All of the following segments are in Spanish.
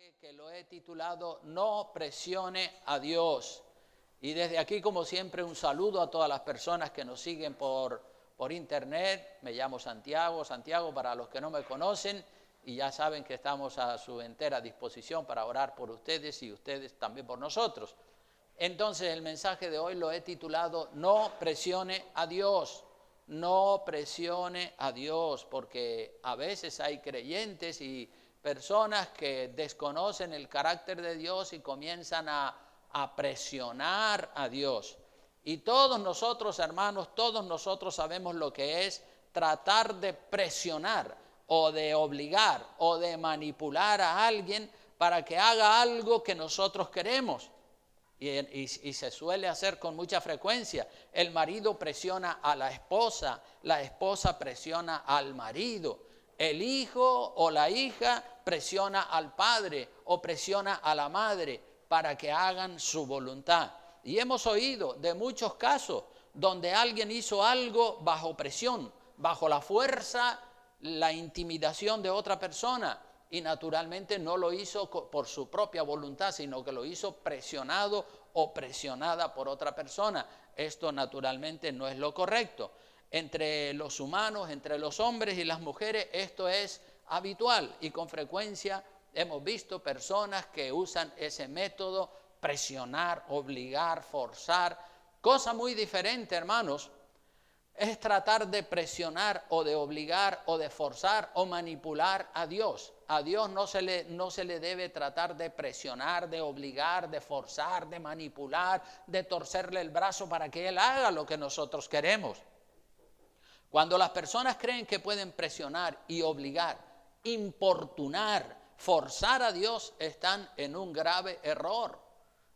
mensaje que lo he titulado No presione a Dios. Y desde aquí, como siempre, un saludo a todas las personas que nos siguen por internet. Me llamo Santiago para los que no me conocen, y ya saben que estamos a su entera disposición para orar por ustedes y ustedes también por nosotros. Entonces el mensaje de hoy lo he titulado No presione a Dios. No presione a Dios, porque a veces hay creyentes y personas que desconocen el carácter de Dios y comienzan a presionar a Dios. Y todos nosotros, hermanos, todos nosotros sabemos lo que es tratar de presionar o de obligar o de manipular a alguien para que haga algo que nosotros queremos. Y se suele hacer con mucha frecuencia. El marido presiona a la esposa presiona al marido, el hijo o la hija presiona al padre o presiona a la madre para que hagan su voluntad. Y hemos oído de muchos casos donde alguien hizo algo bajo presión, bajo la fuerza, la intimidación de otra persona. Y naturalmente no lo hizo por su propia voluntad, sino que lo hizo presionado o presionada por otra persona. Esto naturalmente no es lo correcto. Entre los humanos, entre los hombres y las mujeres, esto es habitual. Y con frecuencia hemos visto personas que usan ese método, presionar, obligar, forzar. Cosa muy diferente, hermanos, es tratar de presionar o de obligar o de forzar o manipular a Dios. A Dios no se le debe tratar de presionar, de obligar, de forzar, de manipular, de torcerle el brazo para que Él haga lo que nosotros queremos. Cuando las personas creen que pueden presionar y obligar, importunar, forzar a Dios, están en un grave error.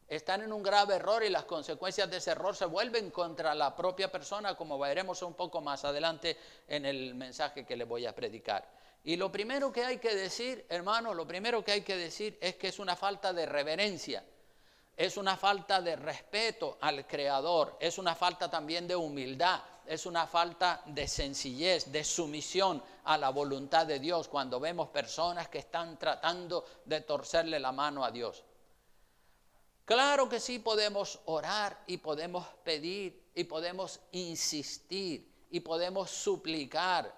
Están en un grave error, y las consecuencias de ese error se vuelven contra la propia persona, como veremos un poco más adelante en el mensaje que les voy a predicar. Y lo primero que hay que decir, hermanos, es que es una falta de reverencia, es una falta de respeto al Creador, es una falta también de humildad, es una falta de sencillez, de sumisión a la voluntad de Dios, cuando vemos personas que están tratando de torcerle la mano a Dios. Claro que sí, podemos orar y podemos pedir y podemos insistir y podemos suplicar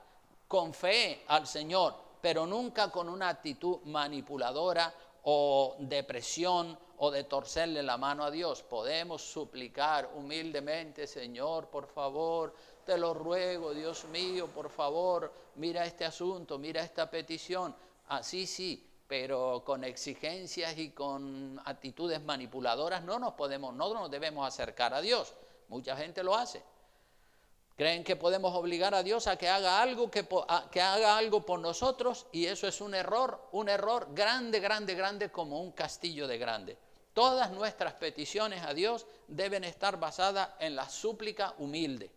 con fe al Señor, pero nunca con una actitud manipuladora o de presión o de torcerle la mano a Dios. Podemos suplicar humildemente: Señor, por favor, te lo ruego, Dios mío, por favor, mira este asunto, mira esta petición. Así sí. Pero con exigencias y con actitudes manipuladoras no nos debemos acercar a Dios. Mucha gente lo hace. Creen que podemos obligar a Dios a que haga algo, que haga algo por nosotros, y eso es un error grande, grande, grande, como un castillo de grande. Todas nuestras peticiones a Dios deben estar basadas en la súplica humilde.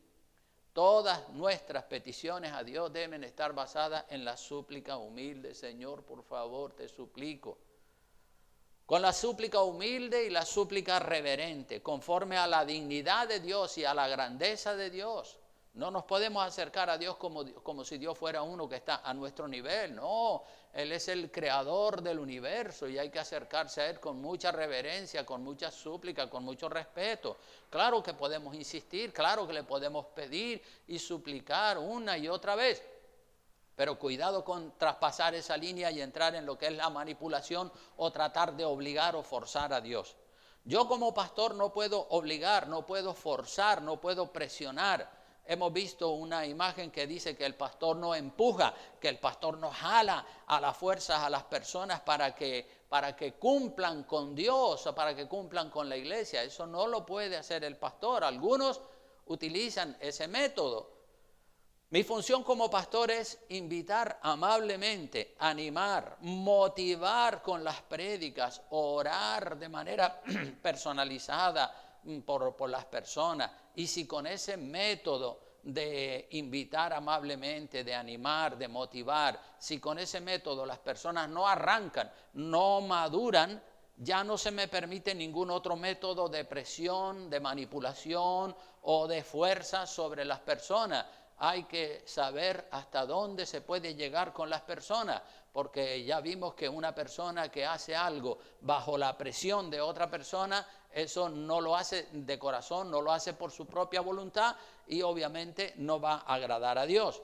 Todas nuestras peticiones a Dios deben estar basadas en la súplica humilde. Señor, por favor, te suplico. Con la súplica humilde y la súplica reverente, conforme a la dignidad de Dios y a la grandeza de Dios. No nos podemos acercar a Dios como si Dios fuera uno que está a nuestro nivel. No, Él es el creador del universo y hay que acercarse a Él con mucha reverencia, con mucha súplica, con mucho respeto. Claro que podemos insistir, claro que le podemos pedir y suplicar una y otra vez. Pero cuidado con traspasar esa línea y entrar en lo que es la manipulación o tratar de obligar o forzar a Dios. Yo como pastor no puedo obligar, no puedo forzar, no puedo presionar. Hemos visto una imagen que dice que el pastor no empuja, que el pastor no jala a las fuerzas a las personas para que cumplan con Dios o para que cumplan con la iglesia. Eso no lo puede hacer el pastor. Algunos utilizan ese método. Mi función como pastor es invitar amablemente, animar, motivar con las prédicas, orar de manera personalizada por las personas. Y si con ese método de invitar amablemente, de animar, de motivar, si con ese método las personas no arrancan, no maduran, ya no se me permite ningún otro método de presión, de manipulación o de fuerza sobre las personas. hay que saber hasta dónde se puede llegar con las personas, porque ya vimos que una persona que hace algo bajo la presión de otra persona, eso no lo hace de corazón, no lo hace por su propia voluntad y obviamente no va a agradar a Dios.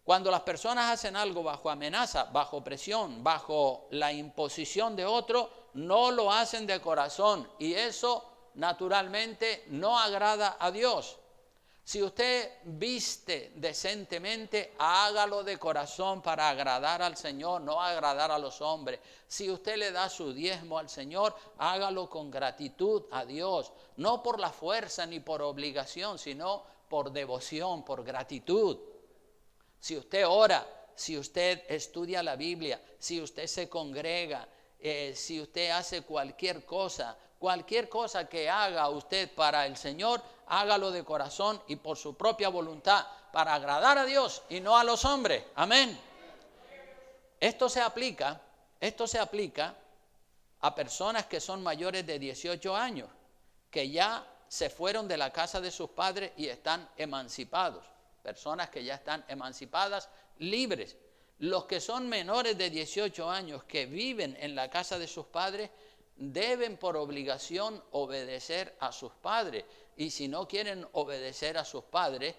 Cuando las personas hacen algo bajo amenaza, bajo presión, bajo la imposición de otro, no lo hacen de corazón y eso naturalmente no agrada a Dios. Si usted viste decentemente, hágalo de corazón para agradar al Señor, no agradar a los hombres. Si usted le da su diezmo al Señor, hágalo con gratitud a Dios, no por la fuerza ni por obligación, sino por devoción, por gratitud. Si usted ora, si usted estudia la Biblia, si usted se congrega, si usted hace cualquier cosa que haga usted para el Señor, hágalo de corazón y por su propia voluntad, para agradar a Dios y no a los hombres. Amén. Esto se aplica a personas que son mayores de 18 años, que ya se fueron de la casa de sus padres y están emancipados. Personas que ya están emancipadas, libres. Los que son menores de 18 años que viven en la casa de sus padres deben por obligación obedecer a sus padres. Y si no quieren obedecer a sus padres,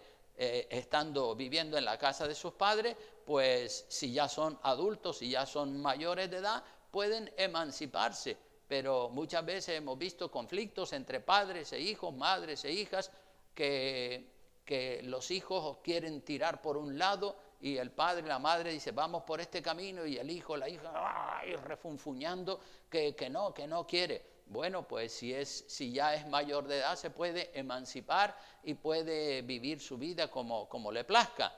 viviendo en la casa de sus padres, pues si ya son adultos, si ya son mayores de edad, pueden emanciparse. Pero muchas veces hemos visto conflictos entre padres e hijos, madres e hijas, que los hijos quieren tirar por un lado y el padre y la madre dice vamos por este camino y el hijo, la hija, refunfuñando que no quiere. Bueno, pues si ya es mayor de edad se puede emancipar y puede vivir su vida como le plazca.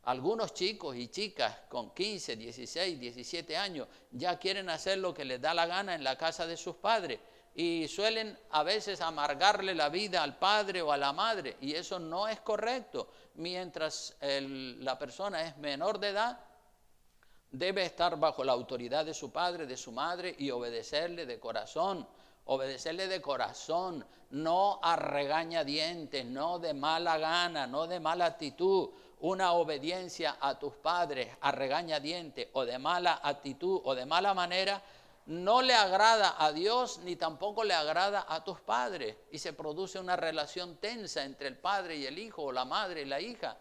Algunos chicos y chicas con 15, 16, 17 años ya quieren hacer lo que les da la gana en la casa de sus padres. Y suelen a veces amargarle la vida al padre o a la madre, y eso no es correcto. Mientras la persona es menor de edad, debe estar bajo la autoridad de su padre, de su madre, y obedecerle de corazón, no a regañadientes, no de mala gana, no de mala actitud. Una obediencia a tus padres a regañadientes o de mala actitud o de mala manera no le agrada a Dios ni tampoco le agrada a tus padres y se produce una relación tensa entre el padre y el hijo o la madre y la hija.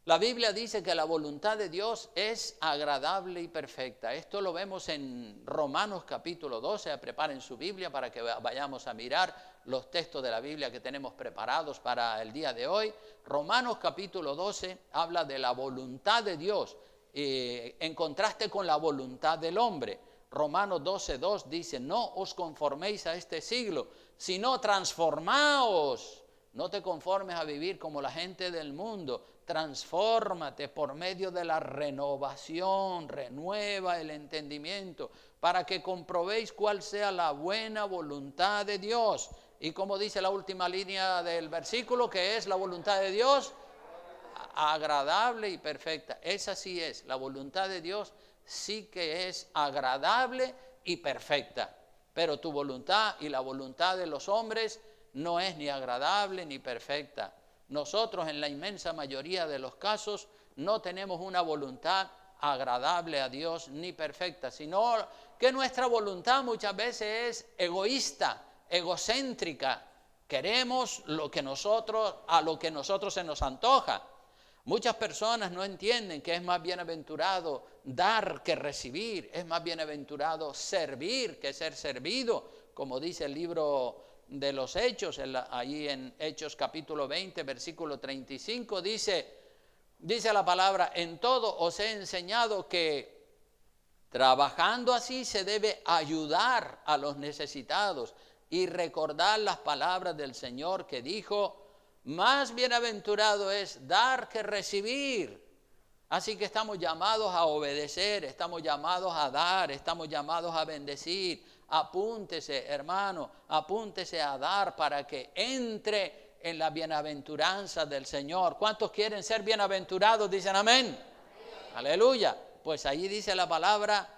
La Biblia dice que la voluntad de Dios es agradable y perfecta. Esto lo vemos en Romanos capítulo 12. Preparen su Biblia para que vayamos a mirar los textos de la Biblia que tenemos preparados para el día de hoy. Romanos capítulo 12 habla de la voluntad de Dios en contraste con la voluntad del hombre. Romanos 12:2 dice, no os conforméis a este siglo, sino transformaos. No te conformes a vivir como la gente del mundo, transfórmate por medio de la renovación, renueva el entendimiento, para que comprobéis cuál sea la buena voluntad de Dios. Y como dice la última línea del versículo, que es la voluntad de Dios, agradable y perfecta. Esa sí es, la voluntad de Dios sí que es agradable y perfecta, pero tu voluntad y la voluntad de los hombres no es ni agradable ni perfecta. Nosotros en la inmensa mayoría de los casos no tenemos una voluntad agradable a Dios ni perfecta, sino que nuestra voluntad muchas veces es egoísta, egocéntrica. Queremos a lo que nosotros se nos antoja. Muchas personas no entienden que es más bienaventurado dar que recibir, es más bienaventurado servir que ser servido, como dice el libro de los Hechos, ahí en Hechos capítulo 20, versículo 35, dice la palabra, en todo os he enseñado que trabajando así se debe ayudar a los necesitados y recordar las palabras del Señor que dijo, más bienaventurado es dar que recibir. Así que estamos llamados a obedecer, estamos llamados a dar, estamos llamados a bendecir. Apúntese, hermano, apúntese a dar para que entre en la bienaventuranza del Señor. ¿Cuántos quieren ser bienaventurados? Dicen amén. Aleluya. Pues allí dice la palabra,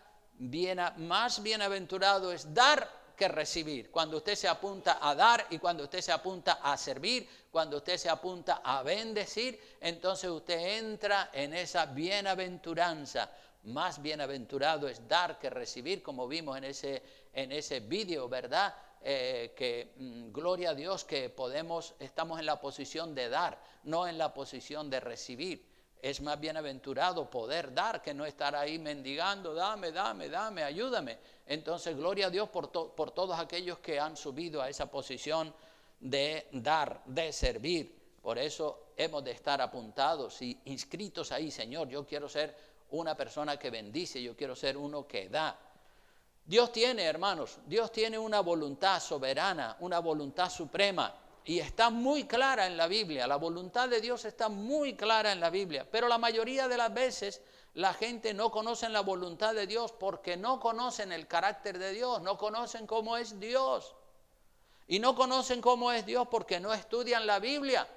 más bienaventurado es dar que recibir. Cuando usted se apunta a dar y cuando usted se apunta a servir, cuando usted se apunta a bendecir, entonces usted entra en esa bienaventuranza. Más bienaventurado es dar que recibir, como vimos en ese vídeo, ¿verdad? Gloria a Dios que estamos en la posición de dar, no en la posición de recibir. Es más bienaventurado poder dar que no estar ahí mendigando, dame, dame, dame, ayúdame. Entonces, gloria a Dios por todos aquellos que han subido a esa posición de dar, de servir. Por eso hemos de estar apuntados y inscritos ahí, Señor, yo quiero ser una persona que bendice, yo quiero ser uno que da. Dios tiene, hermanos, Dios tiene una voluntad soberana, una voluntad suprema. Y está muy clara en la Biblia, la voluntad de Dios está muy clara en la Biblia. Pero la mayoría de las veces la gente no conoce la voluntad de Dios porque no conocen el carácter de Dios, no conocen cómo es Dios. Y no conocen cómo es Dios porque no estudian la Biblia.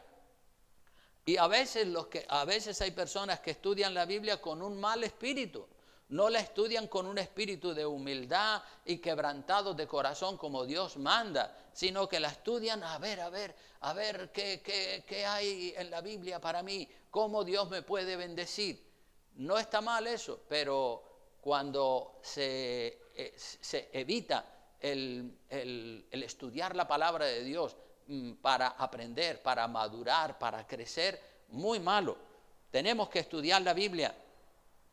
Y a veces hay personas que estudian la Biblia con un mal espíritu. No la estudian con un espíritu de humildad y quebrantados de corazón como Dios manda, sino que la estudian a ver qué hay en la Biblia para mí, cómo Dios me puede bendecir. No está mal eso, pero cuando se evita el estudiar la palabra de Dios para aprender, para madurar, para crecer, muy malo. Tenemos que estudiar la Biblia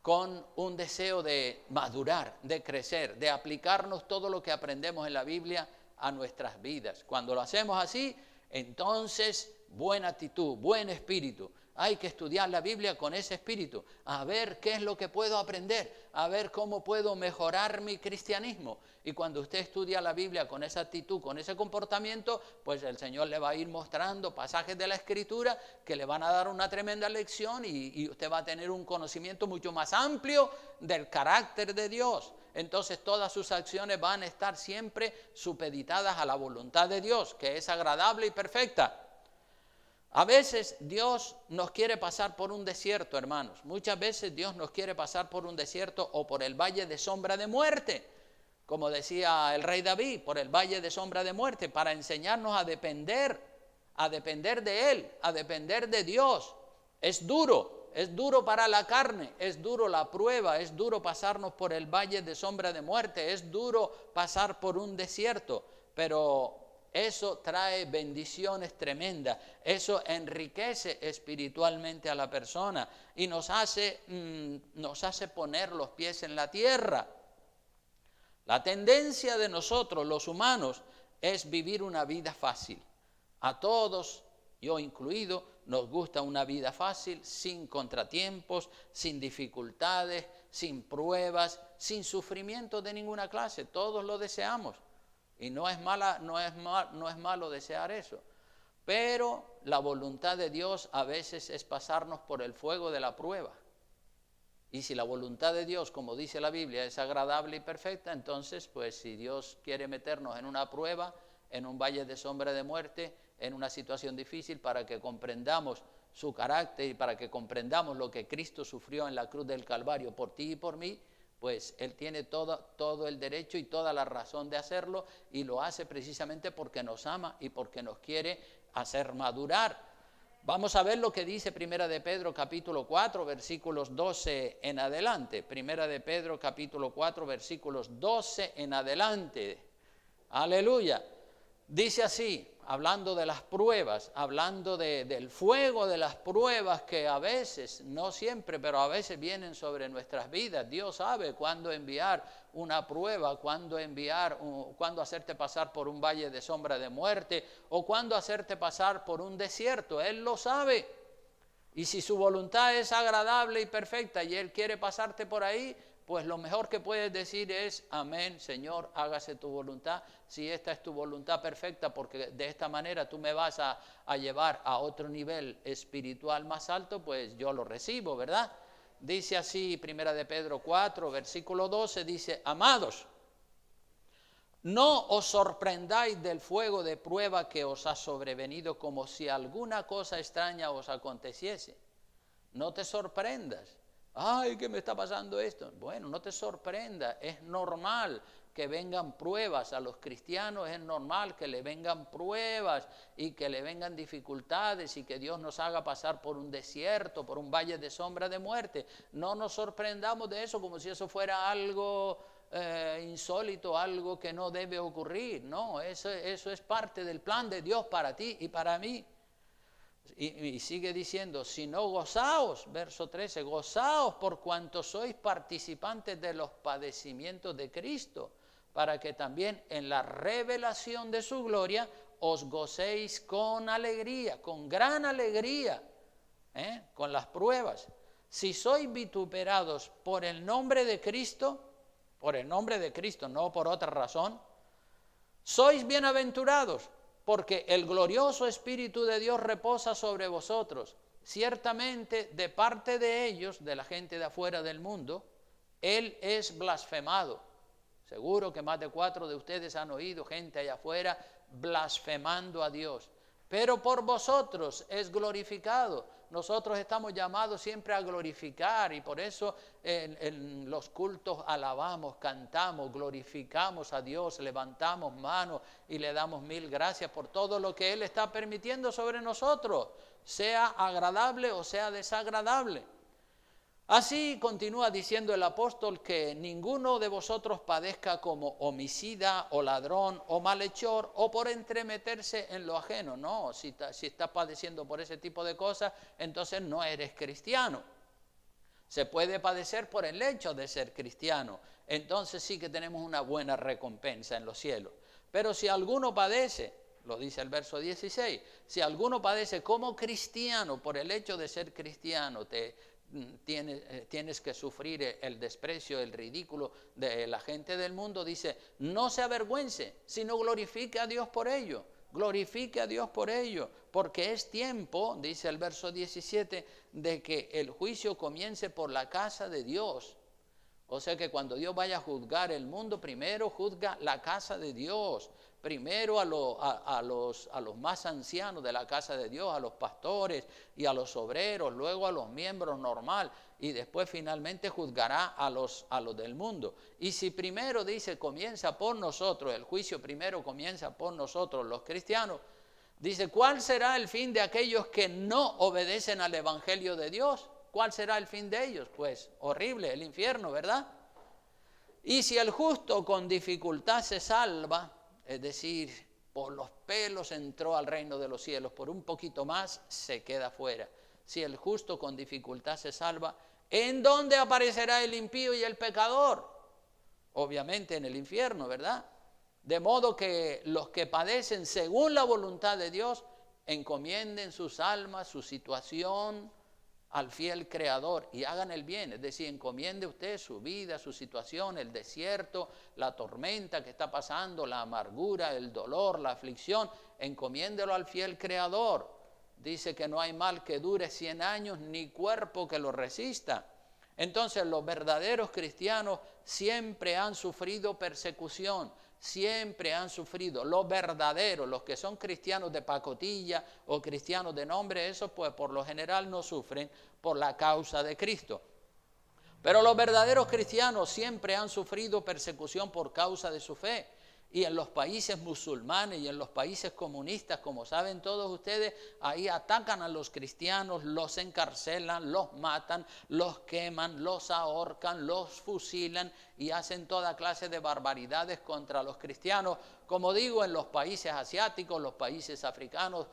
con un deseo de madurar, de crecer, de aplicarnos todo lo que aprendemos en la Biblia a nuestras vidas. Cuando lo hacemos así, entonces buena actitud, buen espíritu. Hay que estudiar la Biblia con ese espíritu, a ver qué es lo que puedo aprender, a ver cómo puedo mejorar mi cristianismo. Y cuando usted estudia la Biblia con esa actitud, con ese comportamiento, pues el Señor le va a ir mostrando pasajes de la Escritura que le van a dar una tremenda lección y usted va a tener un conocimiento mucho más amplio del carácter de Dios. Entonces todas sus acciones van a estar siempre supeditadas a la voluntad de Dios, que es agradable y perfecta. A veces Dios nos quiere pasar por un desierto, hermanos. Muchas veces Dios nos quiere pasar por un desierto o por el valle de sombra de muerte, como decía el rey David, por el valle de sombra de muerte, para enseñarnos a depender de Él, a depender de Dios. Es duro para la carne, es duro la prueba, es duro pasarnos por el valle de sombra de muerte, es duro pasar por un desierto, pero eso trae bendiciones tremendas, eso enriquece espiritualmente a la persona y nos hace poner los pies en la tierra. La tendencia de nosotros, los humanos, es vivir una vida fácil. A todos, yo incluido, nos gusta una vida fácil, sin contratiempos, sin dificultades, sin pruebas, sin sufrimiento de ninguna clase. Todos lo deseamos. Y no es malo desear eso. Pero la voluntad de Dios a veces es pasarnos por el fuego de la prueba. Y si la voluntad de Dios, como dice la Biblia, es agradable y perfecta, entonces, pues si Dios quiere meternos en una prueba, en un valle de sombra de muerte, en una situación difícil, para que comprendamos su carácter y para que comprendamos lo que Cristo sufrió en la cruz del Calvario por ti y por mí, pues Él tiene todo el derecho y toda la razón de hacerlo, y lo hace precisamente porque nos ama y porque nos quiere hacer madurar. Vamos a ver lo que dice Primera de Pedro capítulo 4, versículos 12 en adelante. Primera de Pedro capítulo 4, versículos 12 en adelante. Aleluya. Dice así, hablando de las pruebas, hablando del fuego de las pruebas que a veces, no siempre, pero a veces vienen sobre nuestras vidas. Dios sabe cuándo enviar una prueba, cuándo hacerte pasar por un valle de sombra de muerte o cuándo hacerte pasar por un desierto. Él lo sabe. Y si su voluntad es agradable y perfecta y Él quiere pasarte por ahí, pues lo mejor que puedes decir es, amén, Señor, hágase tu voluntad. Si esta es tu voluntad perfecta, porque de esta manera tú me vas a llevar a otro nivel espiritual más alto, pues yo lo recibo, ¿verdad? Dice así, Primera de Pedro 4, versículo 12, dice, amados, no os sorprendáis del fuego de prueba que os ha sobrevenido como si alguna cosa extraña os aconteciese. No te sorprendas. Ay, ¿qué me está pasando esto? Bueno, no te sorprenda, es normal. que vengan pruebas. A los cristianos es normal que le vengan pruebas y que le vengan dificultades y que Dios nos haga pasar por un desierto, por un valle de sombra de muerte. No nos sorprendamos de eso como si eso fuera algo insólito, algo que no debe ocurrir. No, eso es parte del plan de Dios para ti y para mí. Y sigue diciendo, si no, gozaos, verso 13, gozaos por cuanto sois participantes de los padecimientos de Cristo, para que también en la revelación de su gloria os gocéis con alegría, con gran alegría, con las pruebas. Si sois vituperados por el nombre de Cristo, no por otra razón, sois bienaventurados, porque el glorioso Espíritu de Dios reposa sobre vosotros. Ciertamente, de parte de ellos, de la gente de afuera del mundo, Él es blasfemado. Seguro que más de 4 de ustedes han oído gente allá afuera blasfemando a Dios. Pero por vosotros es glorificado. Nosotros estamos llamados siempre a glorificar y por eso en los cultos alabamos, cantamos, glorificamos a Dios, levantamos manos y le damos 1000 gracias por todo lo que Él está permitiendo sobre nosotros, sea agradable o sea desagradable. Así continúa diciendo el apóstol que ninguno de vosotros padezca como homicida o ladrón o malhechor o por entremeterse en lo ajeno. No, si estás padeciendo por ese tipo de cosas, entonces no eres cristiano. Se puede padecer por el hecho de ser cristiano, entonces sí que tenemos una buena recompensa en los cielos. Pero si alguno padece, lo dice el verso 16, si alguno padece como cristiano por el hecho de ser cristiano, tienes que sufrir el desprecio, el ridículo de la gente del mundo, dice, no se avergüence, sino glorifique a Dios por ello, glorifique a Dios por ello, porque es tiempo, dice el verso 17, de que el juicio comience por la casa de Dios. O sea que cuando Dios vaya a juzgar el mundo, primero juzga la casa de Dios. Primero a los más ancianos de la casa de Dios, a los pastores y a los obreros, luego a los miembros normal y después finalmente juzgará a los del mundo. Y si primero dice comienza por nosotros, el juicio primero comienza por nosotros los cristianos, dice ¿cuál será el fin de aquellos que no obedecen al evangelio de Dios? ¿Cuál será el fin de ellos? Pues horrible, el infierno, ¿verdad? Y si el justo con dificultad se salva, es decir, por los pelos entró al reino de los cielos, por un poquito más se queda fuera. Si el justo con dificultad se salva, ¿en dónde aparecerá el impío y el pecador? Obviamente en el infierno, ¿verdad? De modo que los que padecen según la voluntad de Dios, encomienden sus almas, su situación al fiel Creador y hagan el bien, es decir, encomiende usted su vida, su situación, el desierto, la tormenta que está pasando, la amargura, el dolor, la aflicción, encomiéndelo al fiel Creador. Dice que no hay mal que dure 100 años, ni cuerpo que lo resista. Entonces los verdaderos cristianos siempre han sufrido persecución, siempre han sufrido. Los verdaderos, los que son cristianos de pacotilla o cristianos de nombre, esos pues por lo general no sufren por la causa de Cristo. Pero los verdaderos cristianos siempre han sufrido persecución por causa de su fe. Y en los países musulmanes y en los países comunistas, como saben todos ustedes, ahí atacan a los cristianos, los encarcelan, los matan, los queman, los ahorcan, los fusilan y hacen toda clase de barbaridades contra los cristianos. Como digo, en los países asiáticos, los países africanos,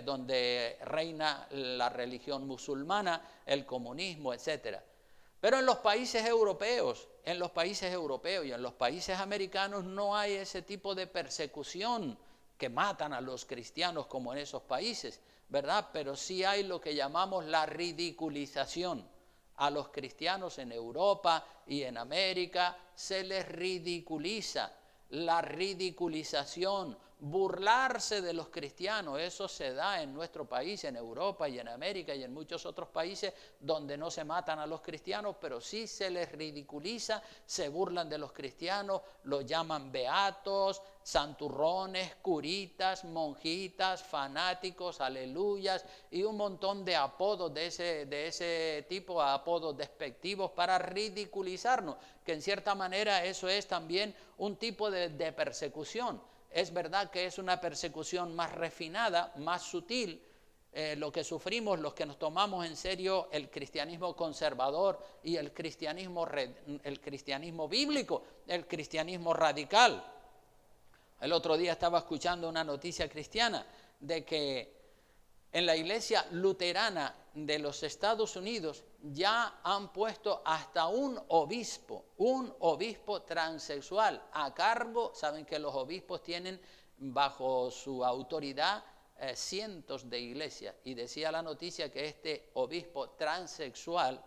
donde reina la religión musulmana, el comunismo, etcétera. Pero en los países europeos y en los países americanos no hay ese tipo de persecución que matan a los cristianos como en esos países, ¿verdad? Pero sí hay lo que llamamos la ridiculización. A los cristianos en Europa y en América se les ridiculiza. La ridiculización burlarse de los cristianos. Eso se da en nuestro país, en Europa y en América y en muchos otros países donde no se matan a los cristianos, pero sí se les ridiculiza, se burlan de los cristianos, los llaman beatos, santurrones, curitas, monjitas, fanáticos, aleluyas, y un montón de apodos de ese tipo, apodos despectivos para ridiculizarnos, que en cierta manera eso es también un tipo de persecución. Es verdad que es una persecución más refinada, más sutil, lo que sufrimos los que nos tomamos en serio el cristianismo conservador y el cristianismo bíblico, el cristianismo radical. El otro día estaba escuchando una noticia cristiana de que en la iglesia luterana de los Estados Unidos ya han puesto hasta un obispo transexual a cargo. Saben que los obispos tienen bajo su autoridad cientos de iglesias, y decía la noticia que este obispo transexual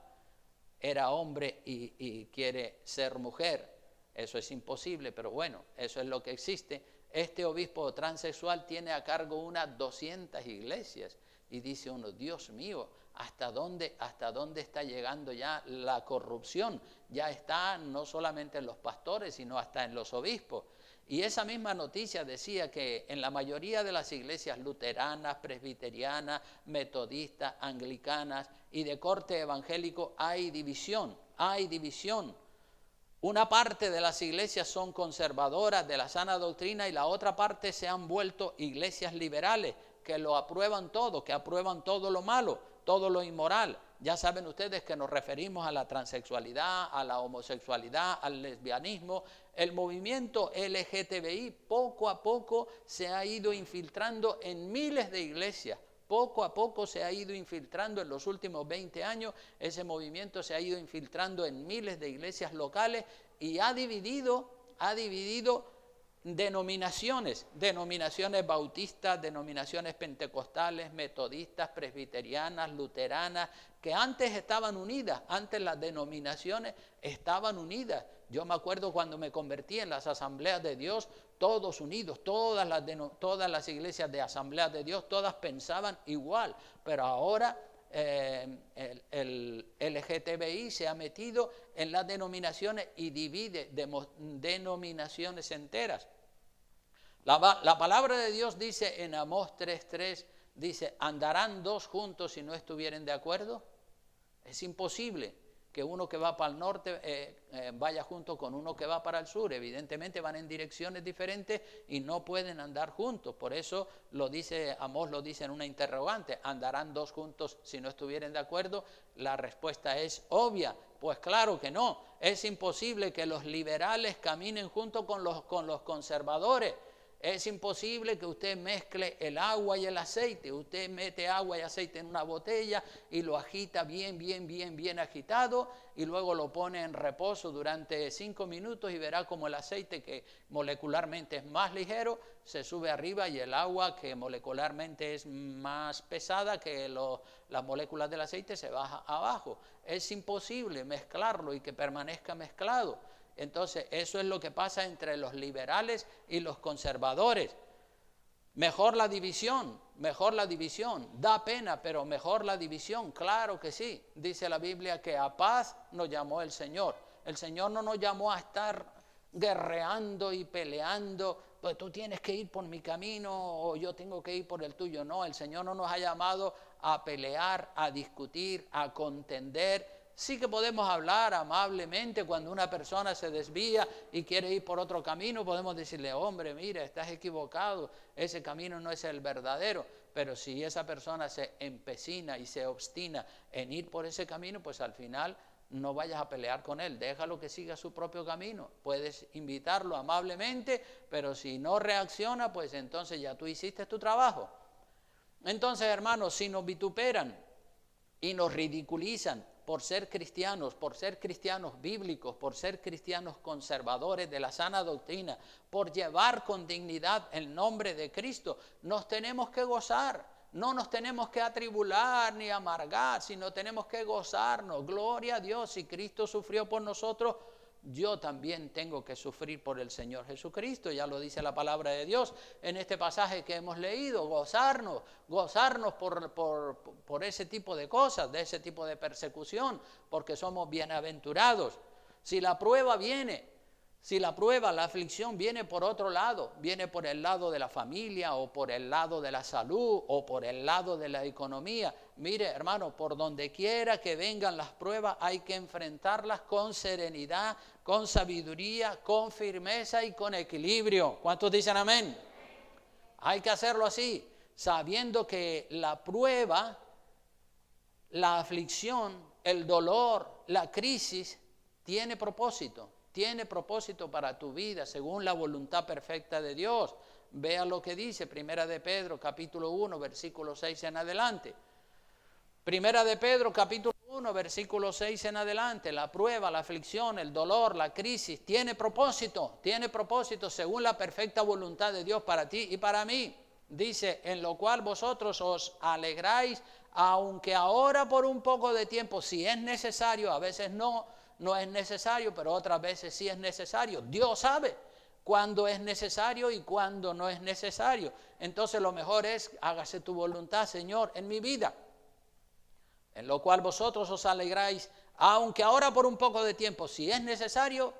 era hombre y quiere ser mujer. Eso es imposible, pero bueno, eso es lo que existe. Este obispo transexual tiene a cargo unas 200 iglesias, y dice uno, Dios mío, ¿hasta dónde está llegando ya la corrupción? Ya está no solamente en los pastores, sino hasta en los obispos. Y esa misma noticia decía que en la mayoría de las iglesias luteranas, presbiterianas, metodistas, anglicanas y de corte evangélico hay división. Una parte de las iglesias son conservadoras de la sana doctrina y la otra parte se han vuelto iglesias liberales que lo aprueban todo, que aprueban todo lo malo, todo lo inmoral. Ya saben ustedes que nos referimos a la transexualidad, a la homosexualidad, al lesbianismo. El movimiento LGTBI poco a poco se ha ido infiltrando en miles de iglesias. Poco a poco se ha ido infiltrando en los últimos 20 años, ese movimiento se ha ido infiltrando en miles de iglesias locales y ha dividido denominaciones bautistas, denominaciones pentecostales, metodistas, presbiterianas, luteranas, que antes estaban unidas, antes las denominaciones estaban unidas. Yo me acuerdo cuando me convertí en las Asambleas de Dios, todos unidos, todas las iglesias de Asambleas de Dios, todas pensaban igual, pero ahora el LGTBI se ha metido en las denominaciones y divide denominaciones enteras. La palabra de Dios dice en Amós 3:3, dice, ¿andarán dos juntos si no estuvieren de acuerdo? Es imposible que uno que va para el norte vaya junto con uno que va para el sur. Evidentemente van en direcciones diferentes y no pueden andar juntos. Por eso Amós lo dice en una interrogante, ¿andarán dos juntos si no estuvieren de acuerdo? La respuesta es obvia, pues claro que no. Es imposible que los liberales caminen junto con los conservadores. Es imposible que usted mezcle el agua y el aceite. Usted mete agua y aceite en una botella y lo agita bien agitado y luego lo pone en reposo durante 5 minutos y verá como el aceite, que molecularmente es más ligero, se sube arriba y el agua, que molecularmente es más pesada que las moléculas del aceite, se baja abajo. Es imposible mezclarlo y que permanezca mezclado. Entonces, eso es lo que pasa entre los liberales y los conservadores. Mejor la división, da pena, pero mejor la división, claro que sí. Dice la Biblia que a paz nos llamó el Señor. El Señor no nos llamó a estar guerreando y peleando, pues tú tienes que ir por mi camino o yo tengo que ir por el tuyo. No, el Señor no nos ha llamado a pelear, a discutir, a contender. Sí que podemos hablar amablemente cuando una persona se desvía y quiere ir por otro camino, podemos decirle, hombre, mira, estás equivocado, ese camino no es el verdadero. Pero si esa persona se empecina y se obstina en ir por ese camino, pues al final no vayas a pelear con él, déjalo que siga su propio camino. Puedes invitarlo amablemente, pero si no reacciona, pues entonces ya tú hiciste tu trabajo. Entonces, hermanos, si nos vituperan y nos ridiculizan por ser cristianos bíblicos, por ser cristianos conservadores de la sana doctrina, por llevar con dignidad el nombre de Cristo, nos tenemos que gozar, no nos tenemos que atribular ni amargar, sino tenemos que gozarnos. Gloria a Dios, si Cristo sufrió por nosotros, yo también tengo que sufrir por el Señor Jesucristo. Ya lo dice la palabra de Dios en este pasaje que hemos leído, gozarnos por ese tipo de cosas, de ese tipo de persecución, porque somos bienaventurados. Si la prueba viene, la aflicción viene por otro lado, viene por el lado de la familia o por el lado de la salud o por el lado de la economía. Mire, hermano, por donde quiera que vengan las pruebas hay que enfrentarlas con serenidad, con sabiduría, con firmeza y con equilibrio. ¿Cuántos dicen amén? Hay que hacerlo así, sabiendo que la prueba, la aflicción, el dolor, la crisis tiene propósito. Tiene propósito para tu vida según la voluntad perfecta de Dios. Vea lo que dice Primera de Pedro, capítulo 1, versículo 6 en adelante. Primera de Pedro, capítulo 1, versículo 6 en adelante. La prueba, la aflicción, el dolor, la crisis, tiene propósito según la perfecta voluntad de Dios para ti y para mí. Dice, en lo cual vosotros os alegráis, aunque ahora por un poco de tiempo, si es necesario, a veces no es necesario, pero otras veces sí es necesario. Dios sabe cuándo es necesario y cuándo no es necesario. Entonces lo mejor es, hágase tu voluntad, Señor, en mi vida. En lo cual vosotros os alegráis, aunque ahora por un poco de tiempo, si es necesario,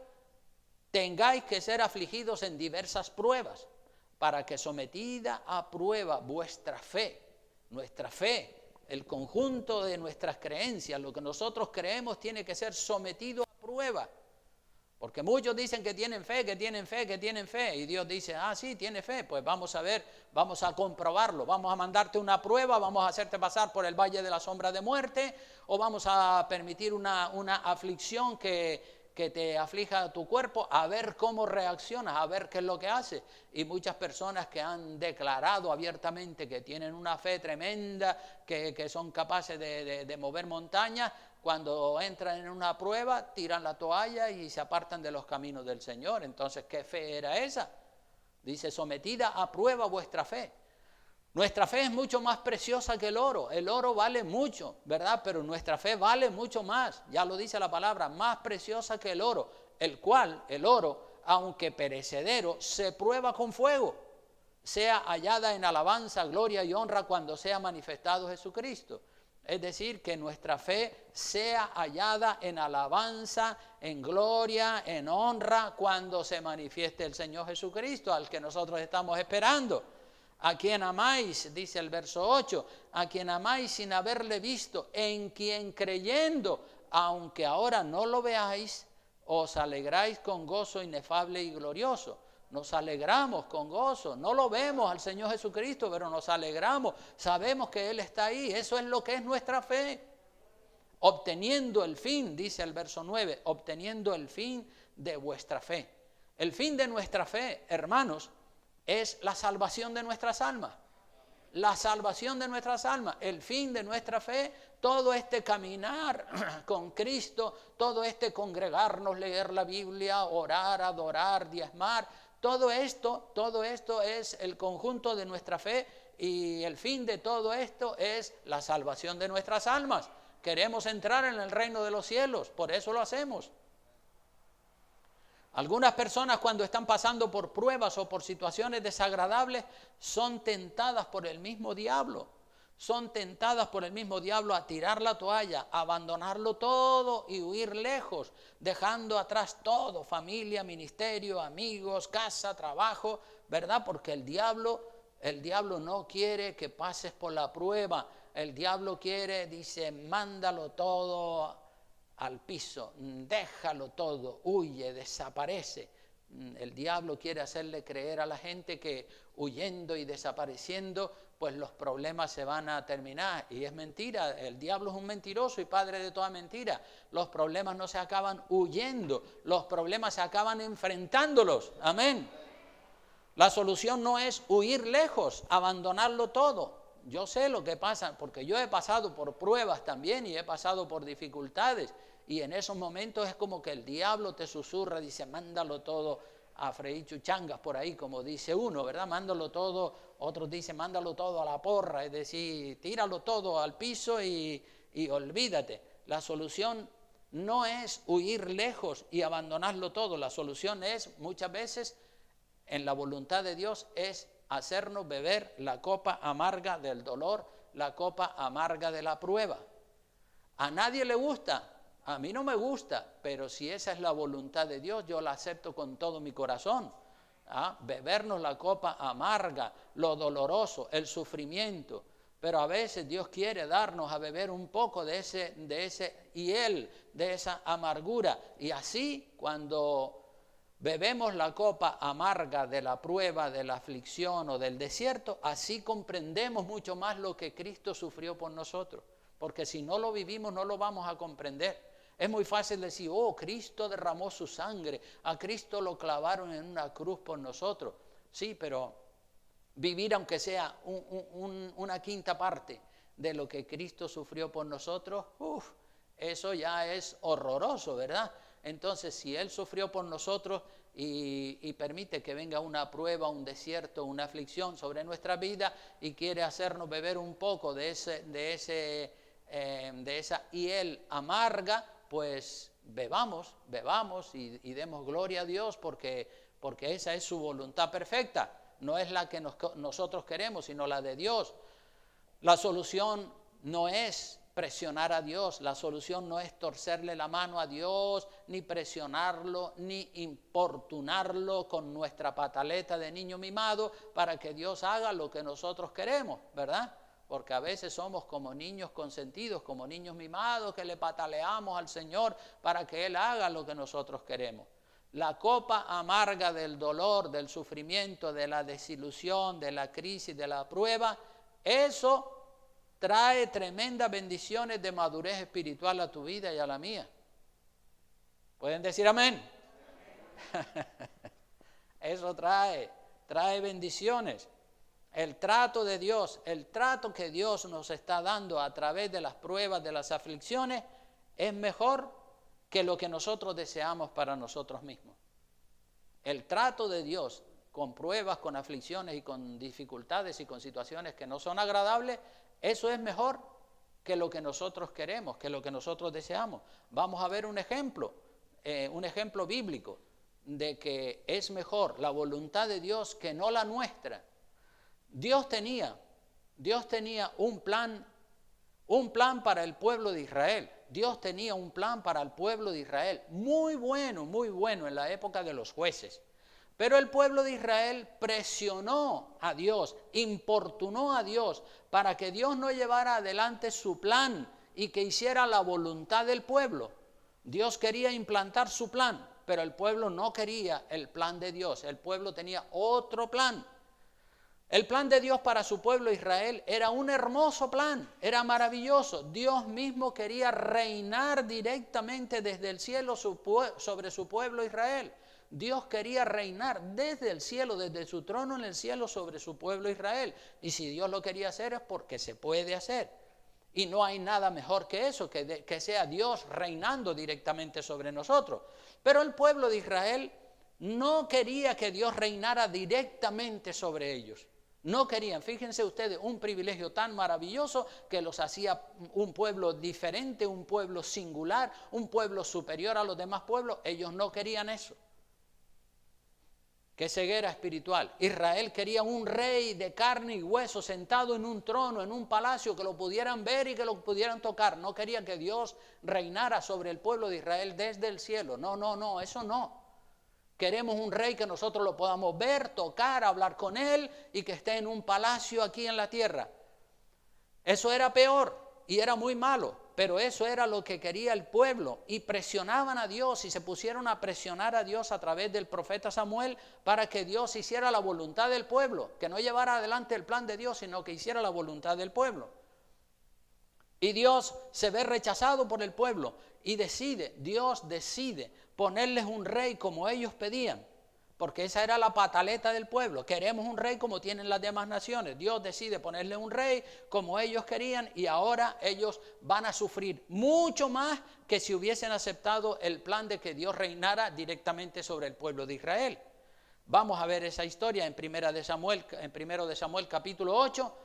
tengáis que ser afligidos en diversas pruebas, para que sometida a prueba vuestra fe, nuestra fe, el conjunto de nuestras creencias, lo que nosotros creemos tiene que ser sometido a prueba. Porque muchos dicen que tienen fe, y Dios dice, sí, tiene fe, pues vamos a ver, vamos a comprobarlo, vamos a mandarte una prueba, vamos a hacerte pasar por el valle de la sombra de muerte, o vamos a permitir una aflicción que te aflija a tu cuerpo, a ver cómo reaccionas, a ver qué es lo que hace. Y muchas personas que han declarado abiertamente que tienen una fe tremenda, que son capaces de mover montañas, cuando entran en una prueba, tiran la toalla y se apartan de los caminos del Señor. Entonces, ¿qué fe era esa? Dice, sometida a prueba vuestra fe. Nuestra fe es mucho más preciosa que el oro vale mucho, ¿verdad? Pero nuestra fe vale mucho más, ya lo dice la palabra, más preciosa que el oro, el cual, el oro, aunque perecedero, se prueba con fuego, sea hallada en alabanza, gloria y honra cuando sea manifestado Jesucristo. Es decir, que nuestra fe sea hallada en alabanza, en gloria, en honra, cuando se manifieste el Señor Jesucristo, al que nosotros estamos esperando. A quien amáis, dice el verso 8, a quien amáis sin haberle visto, en quien creyendo, aunque ahora no lo veáis, os alegráis con gozo inefable y glorioso. Nos alegramos con gozo, no lo vemos al Señor Jesucristo, pero nos alegramos, sabemos que Él está ahí, eso es lo que es nuestra fe. Obteniendo el fin, dice el verso 9, obteniendo el fin de vuestra fe. El fin de nuestra fe, hermanos, es la salvación de nuestras almas. La salvación de nuestras almas, el fin de nuestra fe, todo este caminar con Cristo, todo este congregarnos, leer la Biblia, orar, adorar, diezmar, todo esto es el conjunto de nuestra fe y el fin de todo esto es la salvación de nuestras almas. Queremos entrar en el reino de los cielos, por eso lo hacemos. Algunas personas cuando están pasando por pruebas o por situaciones desagradables son tentadas por el mismo diablo. Son tentadas por el mismo diablo a tirar la toalla, a abandonarlo todo y huir lejos, dejando atrás todo, familia, ministerio, amigos, casa, trabajo, ¿verdad? Porque el diablo no quiere que pases por la prueba. El diablo quiere, dice, mándalo todo al piso, déjalo todo, huye, desaparece. El diablo quiere hacerle creer a la gente que huyendo y desapareciendo, pues los problemas se van a terminar. Y es mentira, el diablo es un mentiroso y padre de toda mentira. Los problemas no se acaban huyendo, los problemas se acaban enfrentándolos. Amén. La solución no es huir lejos, abandonarlo todo. Yo sé lo que pasa, porque yo he pasado por pruebas también y he pasado por dificultades. Y en esos momentos es como que el diablo te susurra, dice, mándalo todo a freír chuchangas por ahí, como dice uno, ¿verdad? Mándalo todo, otros dicen, mándalo todo a la porra, es decir, tíralo todo al piso y olvídate. La solución no es huir lejos y abandonarlo todo. La solución es, muchas veces, en la voluntad de Dios, es hacernos beber la copa amarga del dolor, la copa amarga de la prueba. A nadie le gusta, a mí no me gusta, pero si esa es la voluntad de Dios, yo la acepto con todo mi corazón. Bebernos la copa amarga, lo doloroso, el sufrimiento. Pero a veces Dios quiere darnos a beber un poco de ese hiel, de esa amargura. Y así, cuando bebemos la copa amarga de la prueba, de la aflicción o del desierto, así comprendemos mucho más lo que Cristo sufrió por nosotros. Porque si no lo vivimos, no lo vamos a comprender. Es muy fácil decir, oh, Cristo derramó su sangre, a Cristo lo clavaron en una cruz por nosotros. Sí, pero vivir aunque sea una quinta parte de lo que Cristo sufrió por nosotros, eso ya es horroroso, ¿verdad? Entonces, si Él sufrió por nosotros y permite que venga una prueba, un desierto, una aflicción sobre nuestra vida y quiere hacernos beber un poco de esa hiel amarga, pues bebamos y demos gloria a Dios porque esa es su voluntad perfecta. No es la que nosotros queremos, sino la de Dios. La solución no es presionar a Dios, la solución no es torcerle la mano a Dios, ni presionarlo, ni importunarlo con nuestra pataleta de niño mimado para que Dios haga lo que nosotros queremos, ¿verdad? Porque a veces somos como niños consentidos, como niños mimados que le pataleamos al Señor para que Él haga lo que nosotros queremos. La copa amarga del dolor, del sufrimiento, de la desilusión, de la crisis, de la prueba, eso trae tremendas bendiciones de madurez espiritual a tu vida y a la mía. ¿Pueden decir amén? Eso trae bendiciones. El trato de Dios, el trato que Dios nos está dando a través de las pruebas, de las aflicciones, es mejor que lo que nosotros deseamos para nosotros mismos. El trato de Dios con pruebas, con aflicciones y con dificultades y con situaciones que no son agradables, eso es mejor que lo que nosotros queremos, que lo que nosotros deseamos. Vamos a ver un ejemplo bíblico de que es mejor la voluntad de Dios que no la nuestra. Dios tenía un plan para el pueblo de Israel. Dios tenía un plan para el pueblo de Israel, muy bueno en la época de los jueces. Pero el pueblo de Israel presionó a Dios, importunó a Dios para que Dios no llevara adelante su plan y que hiciera la voluntad del pueblo. Dios quería implantar su plan, pero el pueblo no quería el plan de Dios. El pueblo tenía otro plan. El plan de Dios para su pueblo Israel era un hermoso plan, era maravilloso. Dios mismo quería reinar directamente desde el cielo sobre su pueblo Israel. Dios quería reinar desde el cielo, desde su trono en el cielo sobre su pueblo Israel. Y si Dios lo quería hacer es porque se puede hacer. Y no hay nada mejor que eso, que sea Dios reinando directamente sobre nosotros. Pero el pueblo de Israel no quería que Dios reinara directamente sobre ellos. No querían, fíjense ustedes, un privilegio tan maravilloso que los hacía un pueblo diferente, un pueblo singular, un pueblo superior a los demás pueblos. Ellos no querían eso. Qué ceguera espiritual. Israel quería un rey de carne y hueso sentado en un trono, en un palacio, que lo pudieran ver y que lo pudieran tocar. No querían que Dios reinara sobre el pueblo de Israel desde el cielo. No, eso no. Queremos un rey que nosotros lo podamos ver, tocar, hablar con él y que esté en un palacio aquí en la tierra. Eso era peor y era muy malo, pero eso era lo que quería el pueblo y presionaban a Dios y se pusieron a presionar a Dios a través del profeta Samuel para que Dios hiciera la voluntad del pueblo, que no llevara adelante el plan de Dios, sino que hiciera la voluntad del pueblo. Y Dios se ve rechazado por el pueblo y Dios decide ponerles un rey como ellos pedían, porque esa era la pataleta del pueblo. Queremos un rey como tienen las demás naciones. Dios decide ponerle un rey como ellos querían y ahora ellos van a sufrir mucho más que si hubiesen aceptado el plan de que Dios reinara directamente sobre el pueblo de Israel. Vamos a ver esa historia en 1 de Samuel capítulo 8,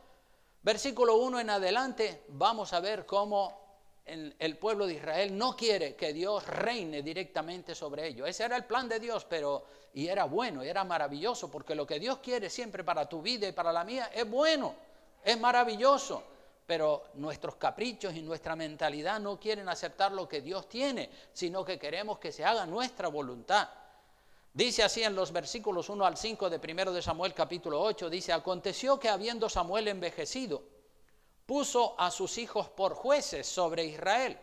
versículo 1 en adelante. Vamos a ver cómo el pueblo de Israel no quiere que Dios reine directamente sobre ellos. Ese era el plan de Dios, y era bueno, y era maravilloso, porque lo que Dios quiere siempre para tu vida y para la mía es bueno, es maravilloso. Pero nuestros caprichos y nuestra mentalidad no quieren aceptar lo que Dios tiene, sino que queremos que se haga nuestra voluntad. Dice así en los versículos 1 al 5 de 1 de Samuel capítulo 8, dice: aconteció que habiendo Samuel envejecido, puso a sus hijos por jueces sobre Israel.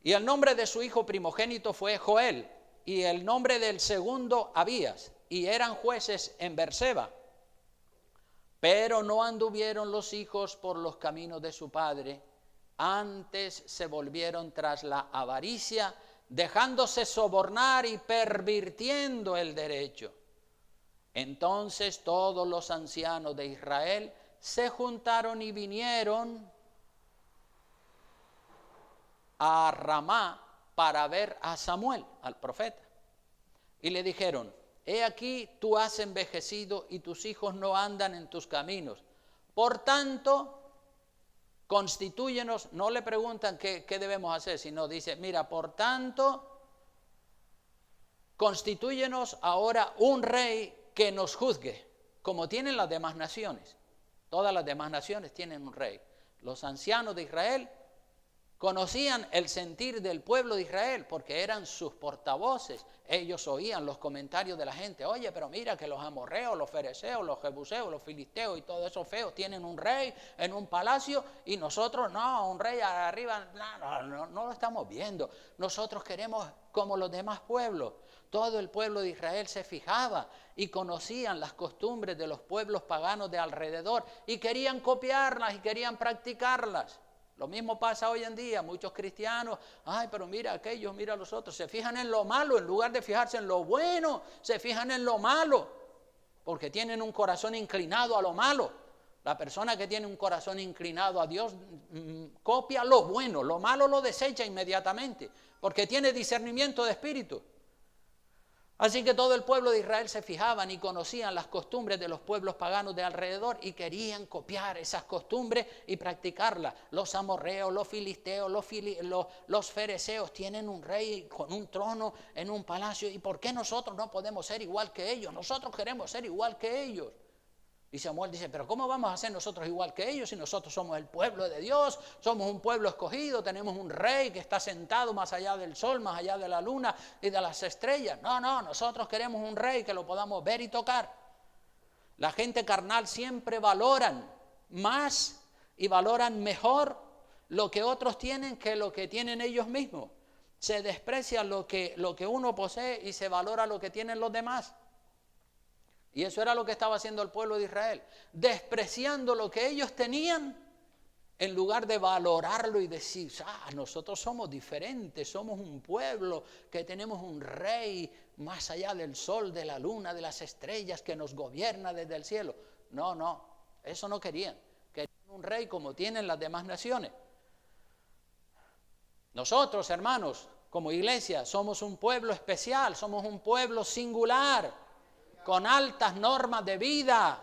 Y el nombre de su hijo primogénito fue Joel, y el nombre del segundo Abías, y eran jueces en Berseba. Pero no anduvieron los hijos por los caminos de su padre, antes se volvieron tras la avaricia, dejándose sobornar y pervirtiendo el derecho. Entonces todos los ancianos de Israel se juntaron y vinieron a Ramá para ver a Samuel, al profeta. Y le dijeron: he aquí, tú has envejecido y tus hijos no andan en tus caminos. Por tanto, constitúyenos. No le preguntan qué debemos hacer, sino dice: mira, por tanto, constitúyenos ahora un rey que nos juzgue, como tienen las demás naciones. Todas las demás naciones tienen un rey. Los ancianos de Israel conocían el sentir del pueblo de Israel porque eran sus portavoces. Ellos oían los comentarios de la gente: oye, pero mira que los amorreos, los fereceos, los jebuseos, los filisteos y todos esos feos tienen un rey en un palacio, y nosotros no, un rey arriba, no lo estamos viendo. Nosotros queremos como los demás pueblos. Todo el pueblo de Israel se fijaba y conocían las costumbres de los pueblos paganos de alrededor y querían copiarlas y querían practicarlas. Lo mismo pasa hoy en día. Muchos cristianos: ay, pero mira aquellos, mira los otros. Se fijan en lo malo en lugar de fijarse en lo bueno. Se fijan en lo malo porque tienen un corazón inclinado a lo malo. La persona que tiene un corazón inclinado a Dios copia lo bueno, lo malo lo desecha inmediatamente porque tiene discernimiento de espíritu. Así que todo el pueblo de Israel se fijaban y conocían las costumbres de los pueblos paganos de alrededor y querían copiar esas costumbres y practicarlas. Los amorreos, los filisteos, los fereceos tienen un rey con un trono en un palacio. ¿Y por qué nosotros no podemos ser igual que ellos? Nosotros queremos ser igual que ellos. Y Samuel dice: pero ¿cómo vamos a ser nosotros igual que ellos si nosotros somos el pueblo de Dios? Somos un pueblo escogido, tenemos un rey que está sentado más allá del sol, más allá de la luna y de las estrellas. No, nosotros queremos un rey que lo podamos ver y tocar. La gente carnal siempre valoran más y valoran mejor lo que otros tienen que lo que tienen ellos mismos. Se desprecia lo que uno posee y se valora lo que tienen los demás. Y eso era lo que estaba haciendo el pueblo de Israel, despreciando lo que ellos tenían en lugar de valorarlo y decir: nosotros somos diferentes, somos un pueblo que tenemos un rey más allá del sol, de la luna, de las estrellas, que nos gobierna desde el cielo. No, eso no querían. Querían un rey como tienen las demás naciones. Nosotros, hermanos, como iglesia, somos un pueblo especial, somos un pueblo singular, con altas normas de vida.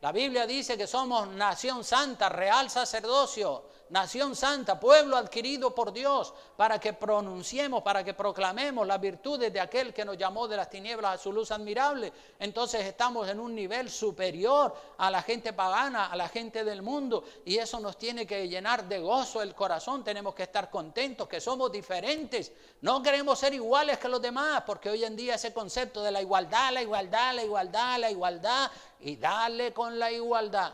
La Biblia dice que somos nación santa, real sacerdocio, nación santa, pueblo adquirido por Dios, para que pronunciemos, para que proclamemos las virtudes de aquel que nos llamó de las tinieblas a su luz admirable. Entonces estamos en un nivel superior a la gente pagana, a la gente del mundo, y eso nos tiene que llenar de gozo el corazón. Tenemos que estar contentos que somos diferentes. No queremos ser iguales que los demás, porque hoy en día ese concepto de la igualdad, y dale con la igualdad.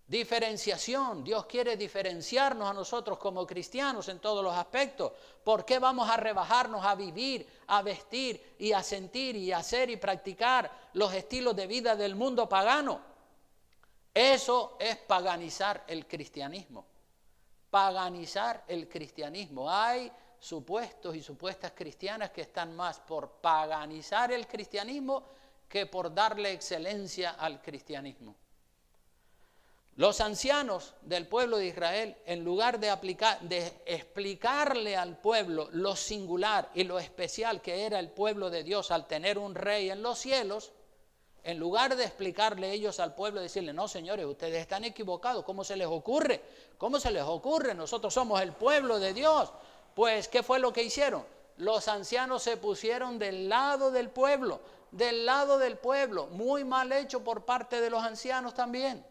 Diferenciación. Dios quiere diferenciarnos a nosotros como cristianos en todos los aspectos. ¿Por qué vamos a rebajarnos a vivir, a vestir y a sentir y a hacer y practicar los estilos de vida del mundo pagano? Eso es paganizar el cristianismo. Paganizar el cristianismo. Hay supuestos y supuestas cristianas que están más por paganizar el cristianismo que por darle excelencia al cristianismo. Los ancianos del pueblo de Israel, en lugar de explicarle al pueblo lo singular y lo especial que era el pueblo de Dios al tener un rey en los cielos, En lugar de explicarle ellos al pueblo, decirle, no señores, ustedes están equivocados, ¿cómo se les ocurre? ¿Cómo se les ocurre? Nosotros somos el pueblo de Dios. Pues, ¿qué fue lo que hicieron? Los ancianos se pusieron del lado del pueblo, muy mal hecho por parte de los ancianos también.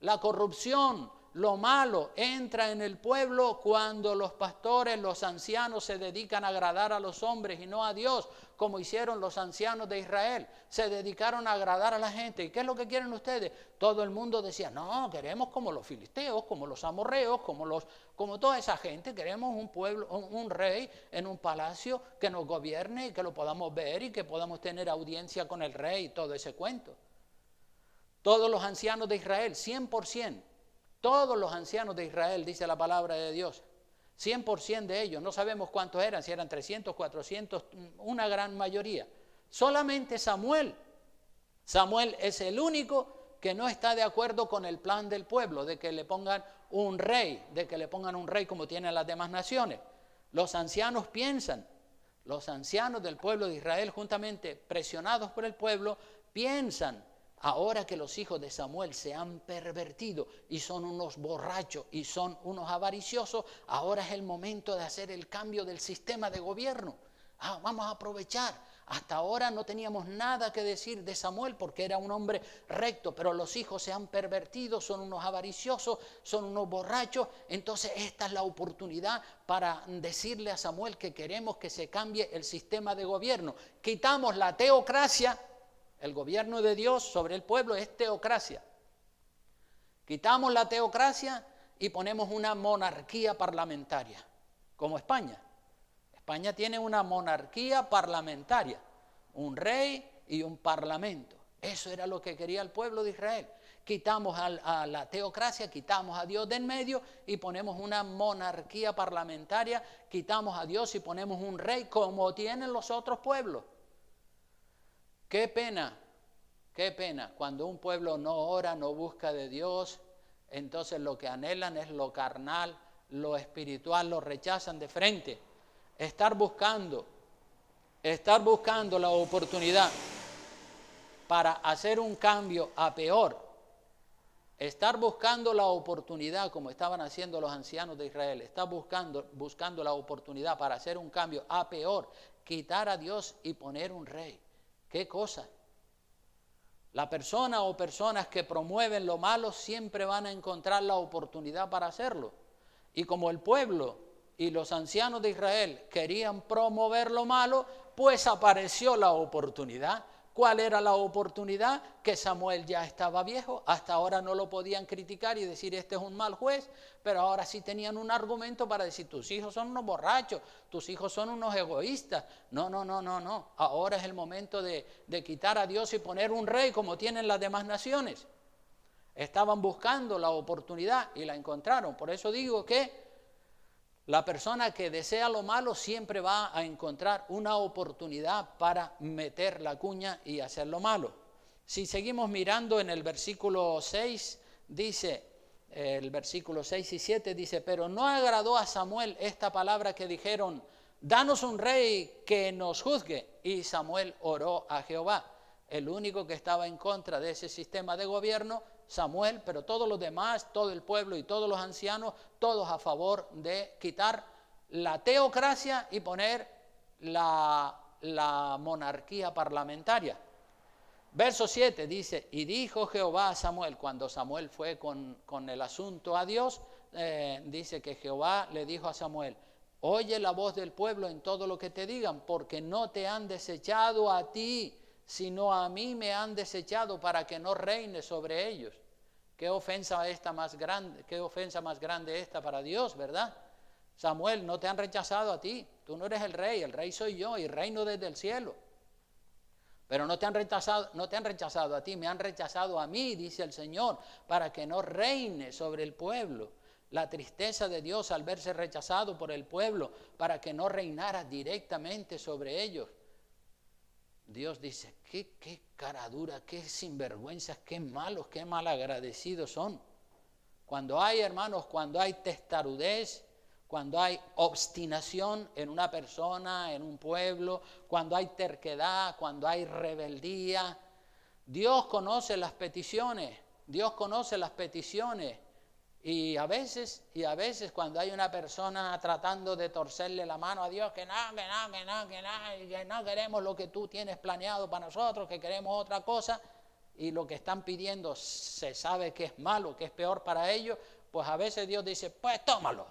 La corrupción, lo malo, entra en el pueblo cuando los pastores, los ancianos se dedican a agradar a los hombres y no a Dios, como hicieron los ancianos de Israel. Se dedicaron a agradar a la gente. ¿Y qué es lo que quieren ustedes? Todo el mundo decía, no, queremos como los filisteos, como los amorreos, como toda esa gente. Queremos un pueblo, un rey en un palacio que nos gobierne y que lo podamos ver y que podamos tener audiencia con el rey y todo ese cuento. Todos los ancianos de Israel, 100%, todos los ancianos de Israel, dice la palabra de Dios, 100% de ellos, no sabemos cuántos eran, si eran 300, 400, una gran mayoría. Solamente Samuel es el único que no está de acuerdo con el plan del pueblo, de que le pongan un rey, como tienen las demás naciones. Los ancianos piensan, los ancianos del pueblo de Israel, juntamente presionados por el pueblo, piensan, ahora que los hijos de Samuel se han pervertido y son unos borrachos y son unos avariciosos, ahora es el momento de hacer el cambio del sistema de gobierno. Vamos a aprovechar. Hasta ahora no teníamos nada que decir de Samuel porque era un hombre recto, pero los hijos se han pervertido, son unos avariciosos, son unos borrachos. Entonces esta es la oportunidad para decirle a Samuel que queremos que se cambie el sistema de gobierno. Quitamos la teocracia. El gobierno de Dios sobre el pueblo es teocracia. Quitamos la teocracia y ponemos una monarquía parlamentaria, como España. España tiene una monarquía parlamentaria, un rey y un parlamento. Eso era lo que quería el pueblo de Israel. Quitamos a la teocracia, quitamos a Dios de en medio y ponemos una monarquía parlamentaria, quitamos a Dios y ponemos un rey como tienen los otros pueblos. Qué pena cuando un pueblo no ora, no busca de Dios, entonces lo que anhelan es lo carnal, lo espiritual, lo rechazan de frente. Estar buscando la oportunidad para hacer un cambio a peor, estar buscando la oportunidad como estaban haciendo los ancianos de Israel, estar buscando la oportunidad para hacer un cambio a peor, quitar a Dios y poner un rey. ¿Qué cosa? La persona o personas que promueven lo malo siempre van a encontrar la oportunidad para hacerlo. Y como el pueblo y los ancianos de Israel querían promover lo malo, pues apareció la oportunidad. ¿Cuál era la oportunidad? Que Samuel ya estaba viejo, hasta ahora no lo podían criticar y decir este es un mal juez, pero ahora sí tenían un argumento para decir tus hijos son unos borrachos, tus hijos son unos egoístas. No, ahora es el momento de quitar a Dios y poner un rey como tienen las demás naciones. Estaban buscando la oportunidad y la encontraron, por eso digo que la persona que desea lo malo siempre va a encontrar una oportunidad para meter la cuña y hacer lo malo. Si seguimos mirando en el versículo 6, dice, el versículo 6 y 7 dice, pero no agradó a Samuel esta palabra que dijeron, danos un rey que nos juzgue. Y Samuel oró a Jehová. El único que estaba en contra de ese sistema de gobierno, Samuel, pero todos los demás, todo el pueblo y todos los ancianos, todos a favor de quitar la teocracia y poner la monarquía parlamentaria. Verso 7 dice, y dijo Jehová a Samuel, cuando Samuel fue con el asunto a Dios, dice que Jehová le dijo a Samuel, oye la voz del pueblo en todo lo que te digan, porque no te han desechado a ti, sino a mí me han desechado para que no reine sobre ellos. ¿Qué ofensa más grande esta para Dios, verdad? Samuel, no te han rechazado a ti, tú no eres el rey soy yo y reino desde el cielo. Pero no te han rechazado a ti, me han rechazado a mí, dice el Señor, para que no reine sobre el pueblo. La tristeza de Dios al verse rechazado por el pueblo, para que no reinara directamente sobre ellos. Dios dice, qué cara dura, qué sinvergüenzas, qué malos, qué malagradecidos son. Cuando hay, hermanos, cuando hay testarudez, cuando hay obstinación en una persona, en un pueblo, cuando hay terquedad, cuando hay rebeldía, Dios conoce las peticiones, Dios conoce las peticiones. Y a veces cuando hay una persona tratando de torcerle la mano a Dios, que no queremos lo que tú tienes planeado para nosotros, que queremos otra cosa, y lo que están pidiendo se sabe que es malo, que es peor para ellos, pues a veces Dios dice, pues tómalo,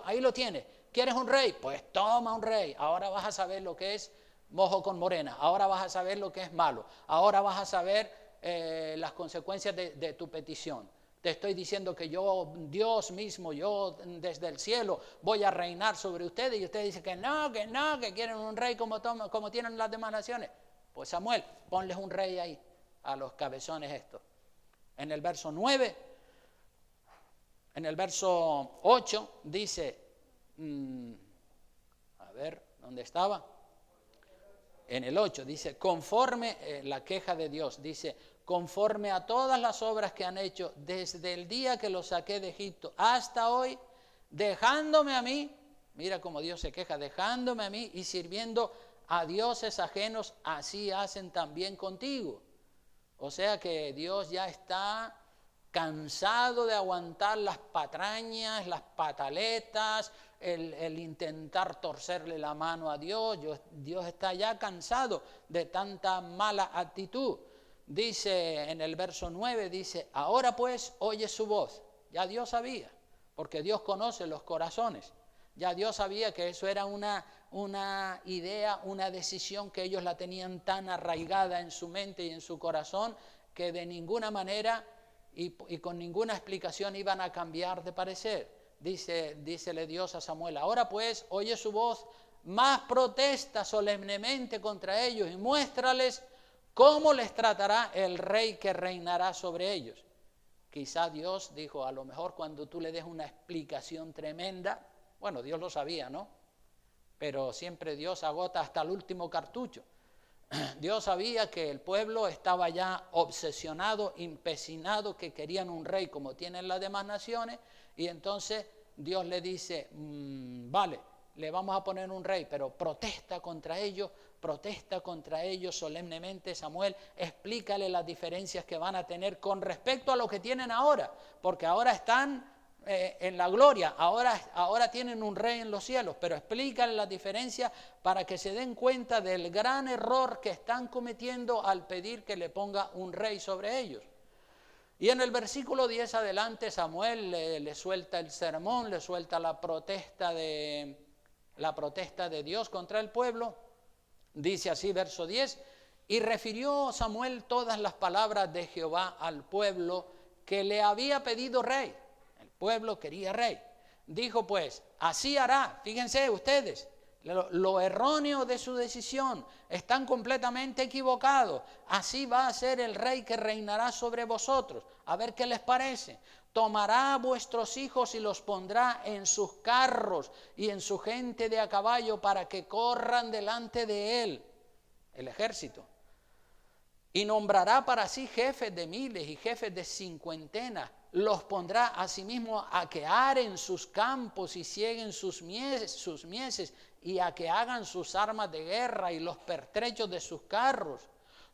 ahí lo tienes. ¿Quieres un rey? Pues toma un rey. Ahora vas a saber lo que es mojo con morena, ahora vas a saber lo que es malo, ahora vas a saber las consecuencias de tu petición. Te estoy diciendo que yo, Dios mismo, yo desde el cielo voy a reinar sobre ustedes, y ustedes dicen que quieren un rey como tienen las demás naciones. Pues Samuel, ponles un rey ahí a los cabezones estos. En el verso 9, en el verso 8 dice, a ver, ¿dónde estaba? En el 8 dice, conforme, la queja de Dios, dice, conforme a todas las obras que han hecho desde el día que los saqué de Egipto hasta hoy, dejándome a mí, mira cómo Dios se queja, dejándome a mí y sirviendo a dioses ajenos, así hacen también contigo. O sea que Dios ya está cansado de aguantar las patrañas, las pataletas, el intentar torcerle la mano a Dios. Dios está ya cansado de tanta mala actitud. Dice en el verso 9, dice, ahora pues oye su voz. Ya Dios sabía, porque Dios conoce los corazones. Ya Dios sabía que eso era una idea, una decisión que ellos la tenían tan arraigada en su mente y en su corazón, que de ninguna manera y con ninguna explicación iban a cambiar de parecer. Dícele Dios a Samuel, ahora pues oye su voz, más protesta solemnemente contra ellos y muéstrales cómo les tratará el rey que reinará sobre ellos. Quizá Dios dijo, a lo mejor cuando tú le des una explicación tremenda, bueno, Dios lo sabía, ¿no? Pero siempre Dios agota hasta el último cartucho. Dios sabía que el pueblo estaba ya obsesionado, empecinado, que querían un rey como tienen las demás naciones, y entonces Dios le dice, vale, le vamos a poner un rey, pero protesta contra ellos solemnemente. Samuel, explícale las diferencias que van a tener con respecto a lo que tienen ahora, porque ahora están en la gloria, ahora tienen un rey en los cielos, pero explícale las diferencias para que se den cuenta del gran error que están cometiendo al pedir que le ponga un rey sobre ellos. Y en el versículo 10 adelante Samuel le suelta el sermón, le suelta la protesta de Dios contra el pueblo. Dice así, verso 10, y refirió Samuel todas las palabras de Jehová al pueblo que le había pedido rey. El pueblo quería rey. Dijo pues, así hará, fíjense ustedes, lo erróneo de su decisión, están completamente equivocados. Así va a ser el rey que reinará sobre vosotros. A ver qué les parece. Tomará a vuestros hijos y los pondrá en sus carros y en su gente de a caballo para que corran delante de él, el ejército. Y nombrará para sí jefes de miles y jefes de cincuentenas. Los pondrá asimismo a que aren sus campos y sieguen sus mieses y a que hagan sus armas de guerra y los pertrechos de sus carros.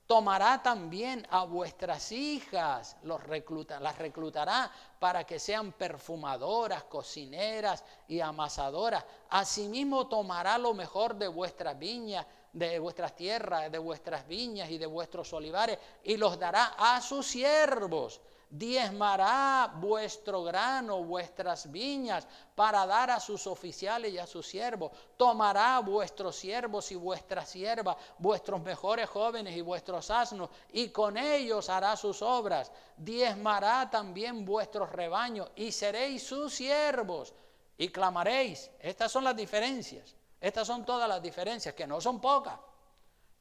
Tomará también a vuestras hijas, las reclutará para que sean perfumadoras, cocineras y amasadoras. Asimismo tomará lo mejor de vuestras viñas, de vuestras tierras, de vuestras viñas y de vuestros olivares, y los dará a sus siervos. Diezmará vuestro grano, vuestras viñas, para dar a sus oficiales y a sus siervos. Tomará vuestros siervos y vuestras siervas, vuestros mejores jóvenes y vuestros asnos, y con ellos hará sus obras. Diezmará también vuestros rebaños, y seréis sus siervos, y clamaréis. Estas son las diferencias, estas son todas las diferencias, que no son pocas.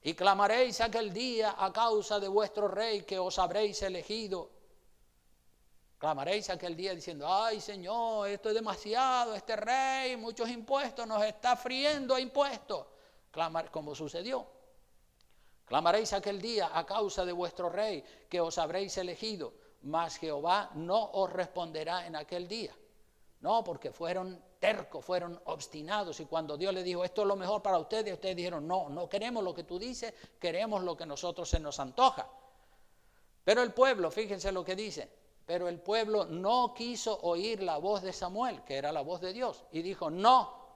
Y clamaréis aquel día a causa de vuestro rey que os habréis elegido. Clamaréis aquel día diciendo, ay Señor, esto es demasiado, este rey, muchos impuestos, nos está friendo a impuestos. Como sucedió. Clamaréis aquel día a causa de vuestro rey que os habréis elegido, mas Jehová no os responderá en aquel día. No, porque fueron tercos, fueron obstinados, y cuando Dios les dijo, esto es lo mejor para ustedes dijeron, no queremos lo que tú dices, queremos lo que nosotros se nos antoja. Pero el pueblo, fíjense lo que dice, pero el pueblo no quiso oír la voz de Samuel, que era la voz de Dios, y dijo, no,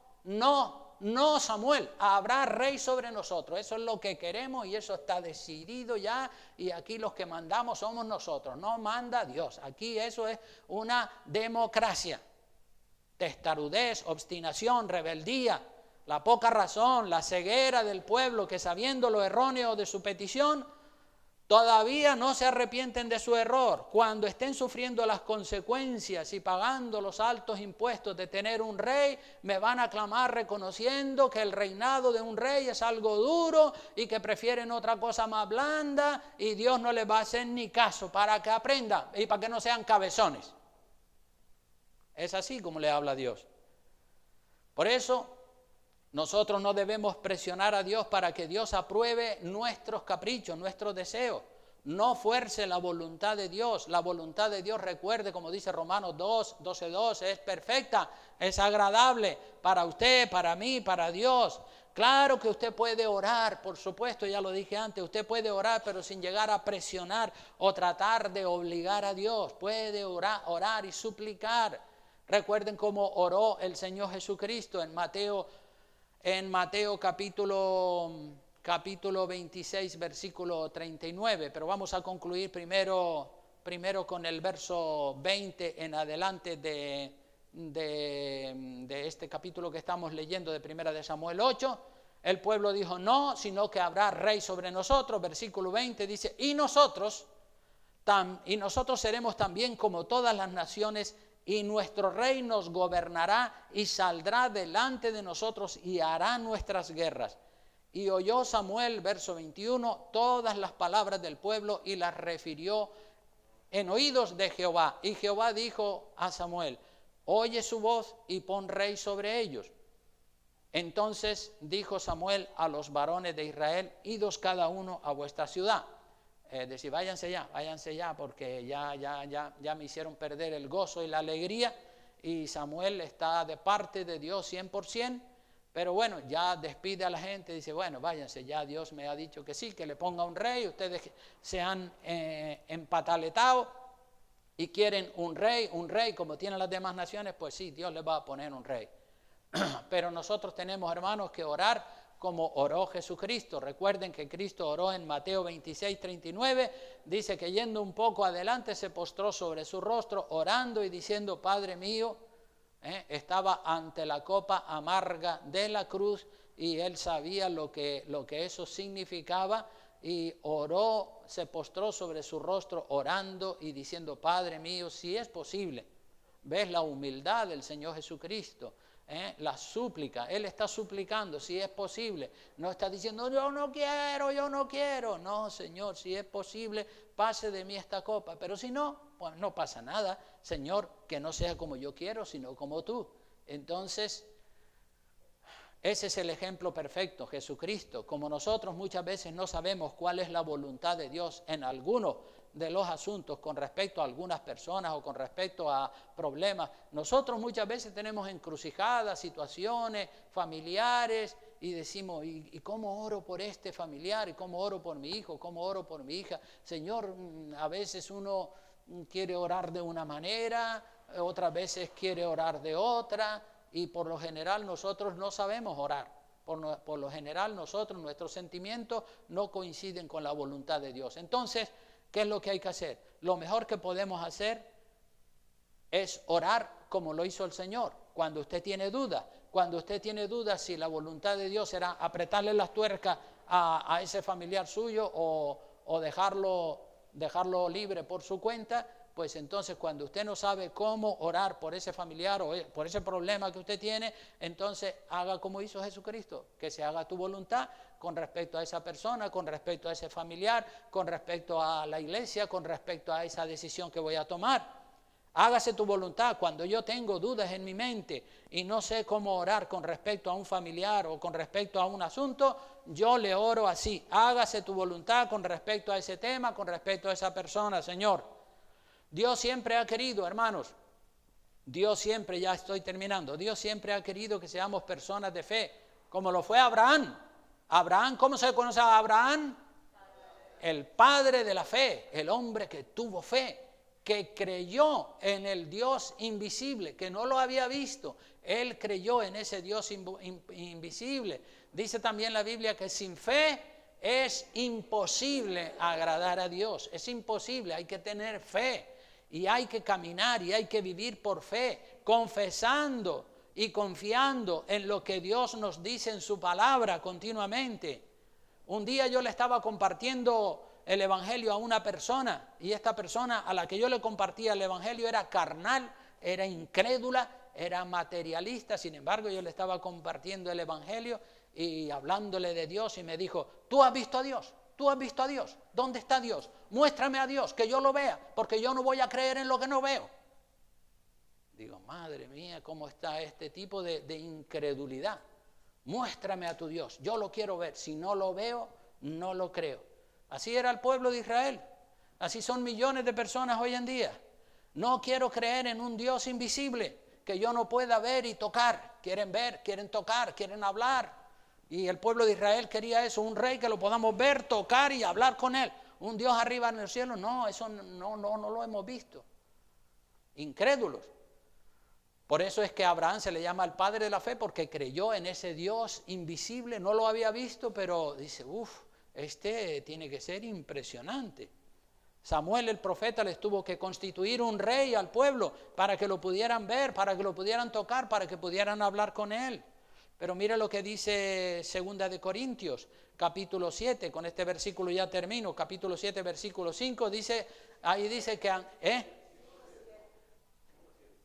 Samuel, habrá rey sobre nosotros. Eso es lo que queremos y eso está decidido ya, y aquí los que mandamos somos nosotros, no manda Dios. Aquí eso es una democracia. Testarudez, obstinación, rebeldía, la poca razón, la ceguera del pueblo que sabiendo lo erróneo de su petición, todavía no se arrepienten de su error. Cuando estén sufriendo las consecuencias y pagando los altos impuestos de tener un rey, me van a clamar reconociendo que el reinado de un rey es algo duro y que prefieren otra cosa más blanda, y Dios no les va a hacer ni caso para que aprendan y para que no sean cabezones. Es así como le habla Dios. Por eso nosotros no debemos presionar a Dios para que Dios apruebe nuestros caprichos, nuestros deseos. No fuerce la voluntad de Dios. La voluntad de Dios, recuerde, como dice Romanos 12:2, es perfecta, es agradable para usted, para mí, para Dios. Claro que usted puede orar, por supuesto, ya lo dije antes, usted puede orar, pero sin llegar a presionar o tratar de obligar a Dios. Puede orar y suplicar. Recuerden cómo oró el Señor Jesucristo en Mateo capítulo 26, versículo 39, pero vamos a concluir primero con el verso 20 en adelante de este capítulo que estamos leyendo de Primera de Samuel 8. El pueblo dijo no, sino que habrá rey sobre nosotros. Versículo 20 dice, y nosotros seremos también como todas las naciones, y nuestro rey nos gobernará y saldrá delante de nosotros y hará nuestras guerras. Y oyó Samuel, verso 21, todas las palabras del pueblo y las refirió en oídos de Jehová. Y Jehová dijo a Samuel, oye su voz y pon rey sobre ellos. Entonces dijo Samuel a los varones de Israel, idos cada uno a vuestra ciudad. Decir, váyanse ya, porque ya me hicieron perder el gozo y la alegría, y Samuel está de parte de Dios 100%, pero bueno, ya despide a la gente, dice, bueno, váyanse, ya Dios me ha dicho que sí, que le ponga un rey, ustedes se han empataletado y quieren un rey como tienen las demás naciones, pues sí, Dios les va a poner un rey. Pero nosotros tenemos, hermanos, que orar como oró Jesucristo. Recuerden que Cristo oró en Mateo 26:39, dice que yendo un poco adelante se postró sobre su rostro, orando y diciendo, Padre mío, estaba ante la copa amarga de la cruz, y él sabía lo que eso significaba, y oró, se postró sobre su rostro orando y diciendo, Padre mío, si es posible. ¿Ves la humildad del Señor Jesucristo? La súplica, Él está suplicando si es posible, no está diciendo yo no quiero, no Señor, si es posible pase de mí esta copa, pero si no, pues no pasa nada, Señor, que no sea como yo quiero, sino como tú. Entonces, ese es el ejemplo perfecto, Jesucristo. Como nosotros muchas veces no sabemos cuál es la voluntad de Dios en algunos de los asuntos con respecto a algunas personas o con respecto a problemas, nosotros muchas veces tenemos encrucijadas, situaciones familiares, y decimos, ¿y cómo oro por este familiar? ¿Y cómo oro por mi hijo? ¿Cómo oro por mi hija? Señor, a veces uno quiere orar de una manera, otras veces quiere orar de otra, y por lo general nosotros no sabemos orar. Por lo general nuestros sentimientos no coinciden con la voluntad de Dios. Entonces, ¿qué es lo que hay que hacer? Lo mejor que podemos hacer es orar como lo hizo el Señor. Cuando usted tiene dudas si la voluntad de Dios era apretarle las tuercas a ese familiar suyo o dejarlo libre por su cuenta, pues entonces cuando usted no sabe cómo orar por ese familiar o por ese problema que usted tiene, entonces haga como hizo Jesucristo, que se haga tu voluntad con respecto a esa persona, con respecto a ese familiar, con respecto a la iglesia, con respecto a esa decisión que voy a tomar. Hágase tu voluntad. Cuando yo tengo dudas en mi mente y no sé cómo orar con respecto a un familiar o con respecto a un asunto, yo le oro así: hágase tu voluntad con respecto a ese tema, con respecto a esa persona, Señor. Dios siempre ha querido, hermanos, Dios siempre ha querido que seamos personas de fe, como lo fue Abraham. Abraham, ¿cómo se conoce a Abraham? el padre de la fe, el hombre que tuvo fe, que creyó en el Dios invisible, que no lo había visto. Él creyó en ese Dios invisible. Dice también la Biblia que sin fe es imposible agradar a Dios. Es imposible, hay que tener fe y hay que caminar y hay que vivir por fe, confesando y confiando en lo que Dios nos dice en su palabra continuamente. Un día yo le estaba compartiendo el evangelio a una persona y esta persona a la que yo le compartía el evangelio era carnal, era incrédula, era materialista. Sin embargo, yo le estaba compartiendo el evangelio y hablándole de Dios y me dijo: ¿tú has visto a Dios? ¿Tú has visto a Dios? ¿Dónde está Dios? Muéstrame a Dios, que yo lo vea, porque yo no voy a creer en lo que no veo. Digo, madre mía, ¿cómo está este tipo de incredulidad? Muéstrame a tu Dios, yo lo quiero ver, si no lo veo, no lo creo. Así era el pueblo de Israel, así son millones de personas hoy en día. No quiero creer en un Dios invisible que yo no pueda ver y tocar. Quieren ver, quieren tocar, quieren hablar. Y el pueblo de Israel quería eso, un rey que lo podamos ver, tocar y hablar con él. Un Dios arriba en el cielo, no, eso no lo hemos visto. Incrédulos. Por eso es que a Abraham se le llama el padre de la fe, porque creyó en ese Dios invisible, no lo había visto, pero dice, este tiene que ser impresionante. Samuel el profeta les tuvo que constituir un rey al pueblo para que lo pudieran ver, para que lo pudieran tocar, para que pudieran hablar con él. Pero mira lo que dice 2 de Corintios, capítulo 7, con este versículo ya termino, capítulo 7, versículo 5, dice, ahí dice que...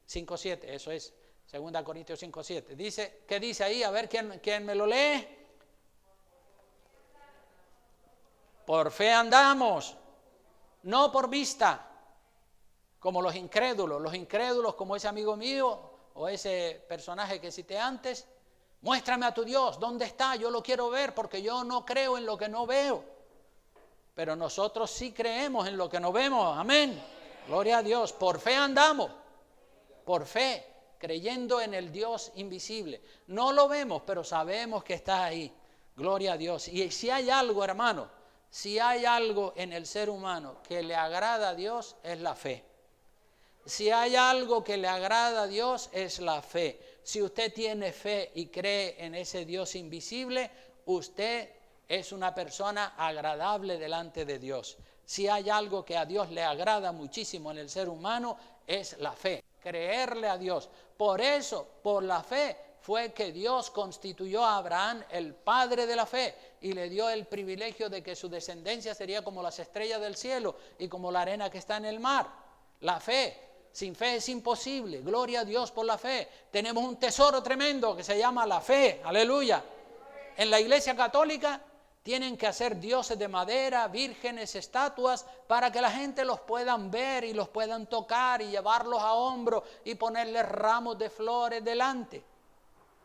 5:7, eso es, 2 Corintios 5:7. Dice, ¿qué dice ahí? A ver, ¿quién me lo lee? Por fe andamos, no por vista, como los incrédulos como ese amigo mío o ese personaje que cité antes. Muéstrame a tu Dios, ¿dónde está? Yo lo quiero ver porque yo no creo en lo que no veo. Pero nosotros sí creemos en lo que no vemos, amén. Gloria a Dios, por fe andamos. Por fe, creyendo en el Dios invisible. No lo vemos, pero sabemos que está ahí. Gloria a Dios. Y si hay algo, hermano, si hay algo en el ser humano que le agrada a Dios, es la fe. Si hay algo que le agrada a Dios, es la fe. Si usted tiene fe y cree en ese Dios invisible, usted es una persona agradable delante de Dios. Si hay algo que a Dios le agrada muchísimo en el ser humano, es la fe. Creerle a Dios. Por eso, por la fe, fue que Dios constituyó a Abraham el padre de la fe y le dio el privilegio de que su descendencia sería como las estrellas del cielo y como la arena que está en el mar. La fe. Sin fe es imposible. Gloria a Dios por la fe. Tenemos un tesoro tremendo que se llama la fe. Aleluya. En la Iglesia Católica tienen que hacer dioses de madera, vírgenes, estatuas, para que la gente los puedan ver y los puedan tocar y llevarlos a hombro y ponerles ramos de flores delante.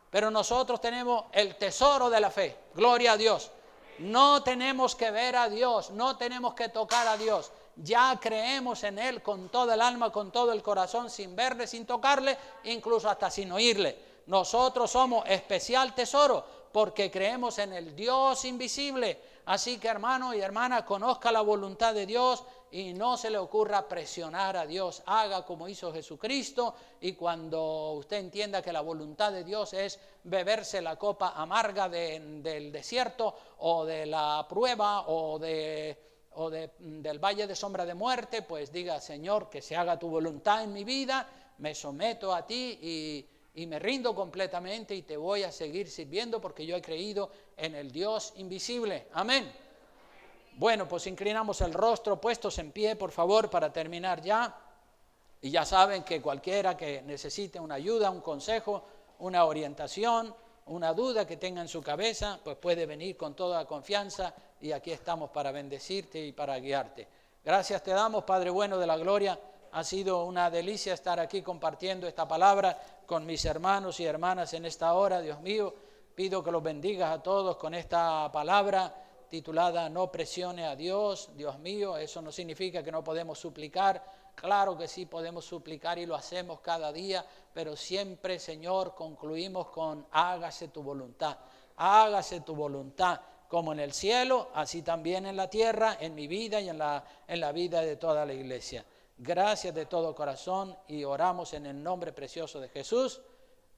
Pero nosotros tenemos el tesoro de la fe. Gloria a Dios. No tenemos que ver a Dios, no tenemos que tocar a Dios. Ya creemos en Él con toda el alma, con todo el corazón, sin verle, sin tocarle, incluso hasta sin oírle. Nosotros somos especial tesoro porque creemos en el Dios invisible. Así que, hermano y hermana, conozca la voluntad de Dios y no se le ocurra presionar a Dios. Haga como hizo Jesucristo, y cuando usted entienda que la voluntad de Dios es beberse la copa amarga del desierto o de la prueba o del valle de sombra de muerte, pues diga: Señor, que se haga tu voluntad en mi vida, me someto a ti y me rindo completamente y te voy a seguir sirviendo porque yo he creído en el Dios invisible. Amén. Bueno, pues inclinamos el rostro, puestos en pie, por favor, para terminar ya. Y ya saben que cualquiera que necesite una ayuda, un consejo, una orientación, una duda que tenga en su cabeza, pues puede venir con toda confianza y aquí estamos para bendecirte y para guiarte. Gracias te damos, Padre bueno de la gloria. Ha sido una delicia estar aquí compartiendo esta palabra con mis hermanos y hermanas en esta hora. Dios mío, pido que los bendigas a todos con esta palabra titulada No presione a Dios. Dios mío, eso no significa que no podemos suplicar. Claro que sí podemos suplicar y lo hacemos cada día, pero siempre, Señor, concluimos con hágase tu voluntad. Hágase tu voluntad. como en el cielo, así también en la tierra, en mi vida y en la vida de toda la iglesia. Gracias de todo corazón y oramos en el nombre precioso de Jesús.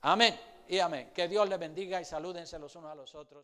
Amén y amén. Que Dios les bendiga y salúdense los unos a los otros.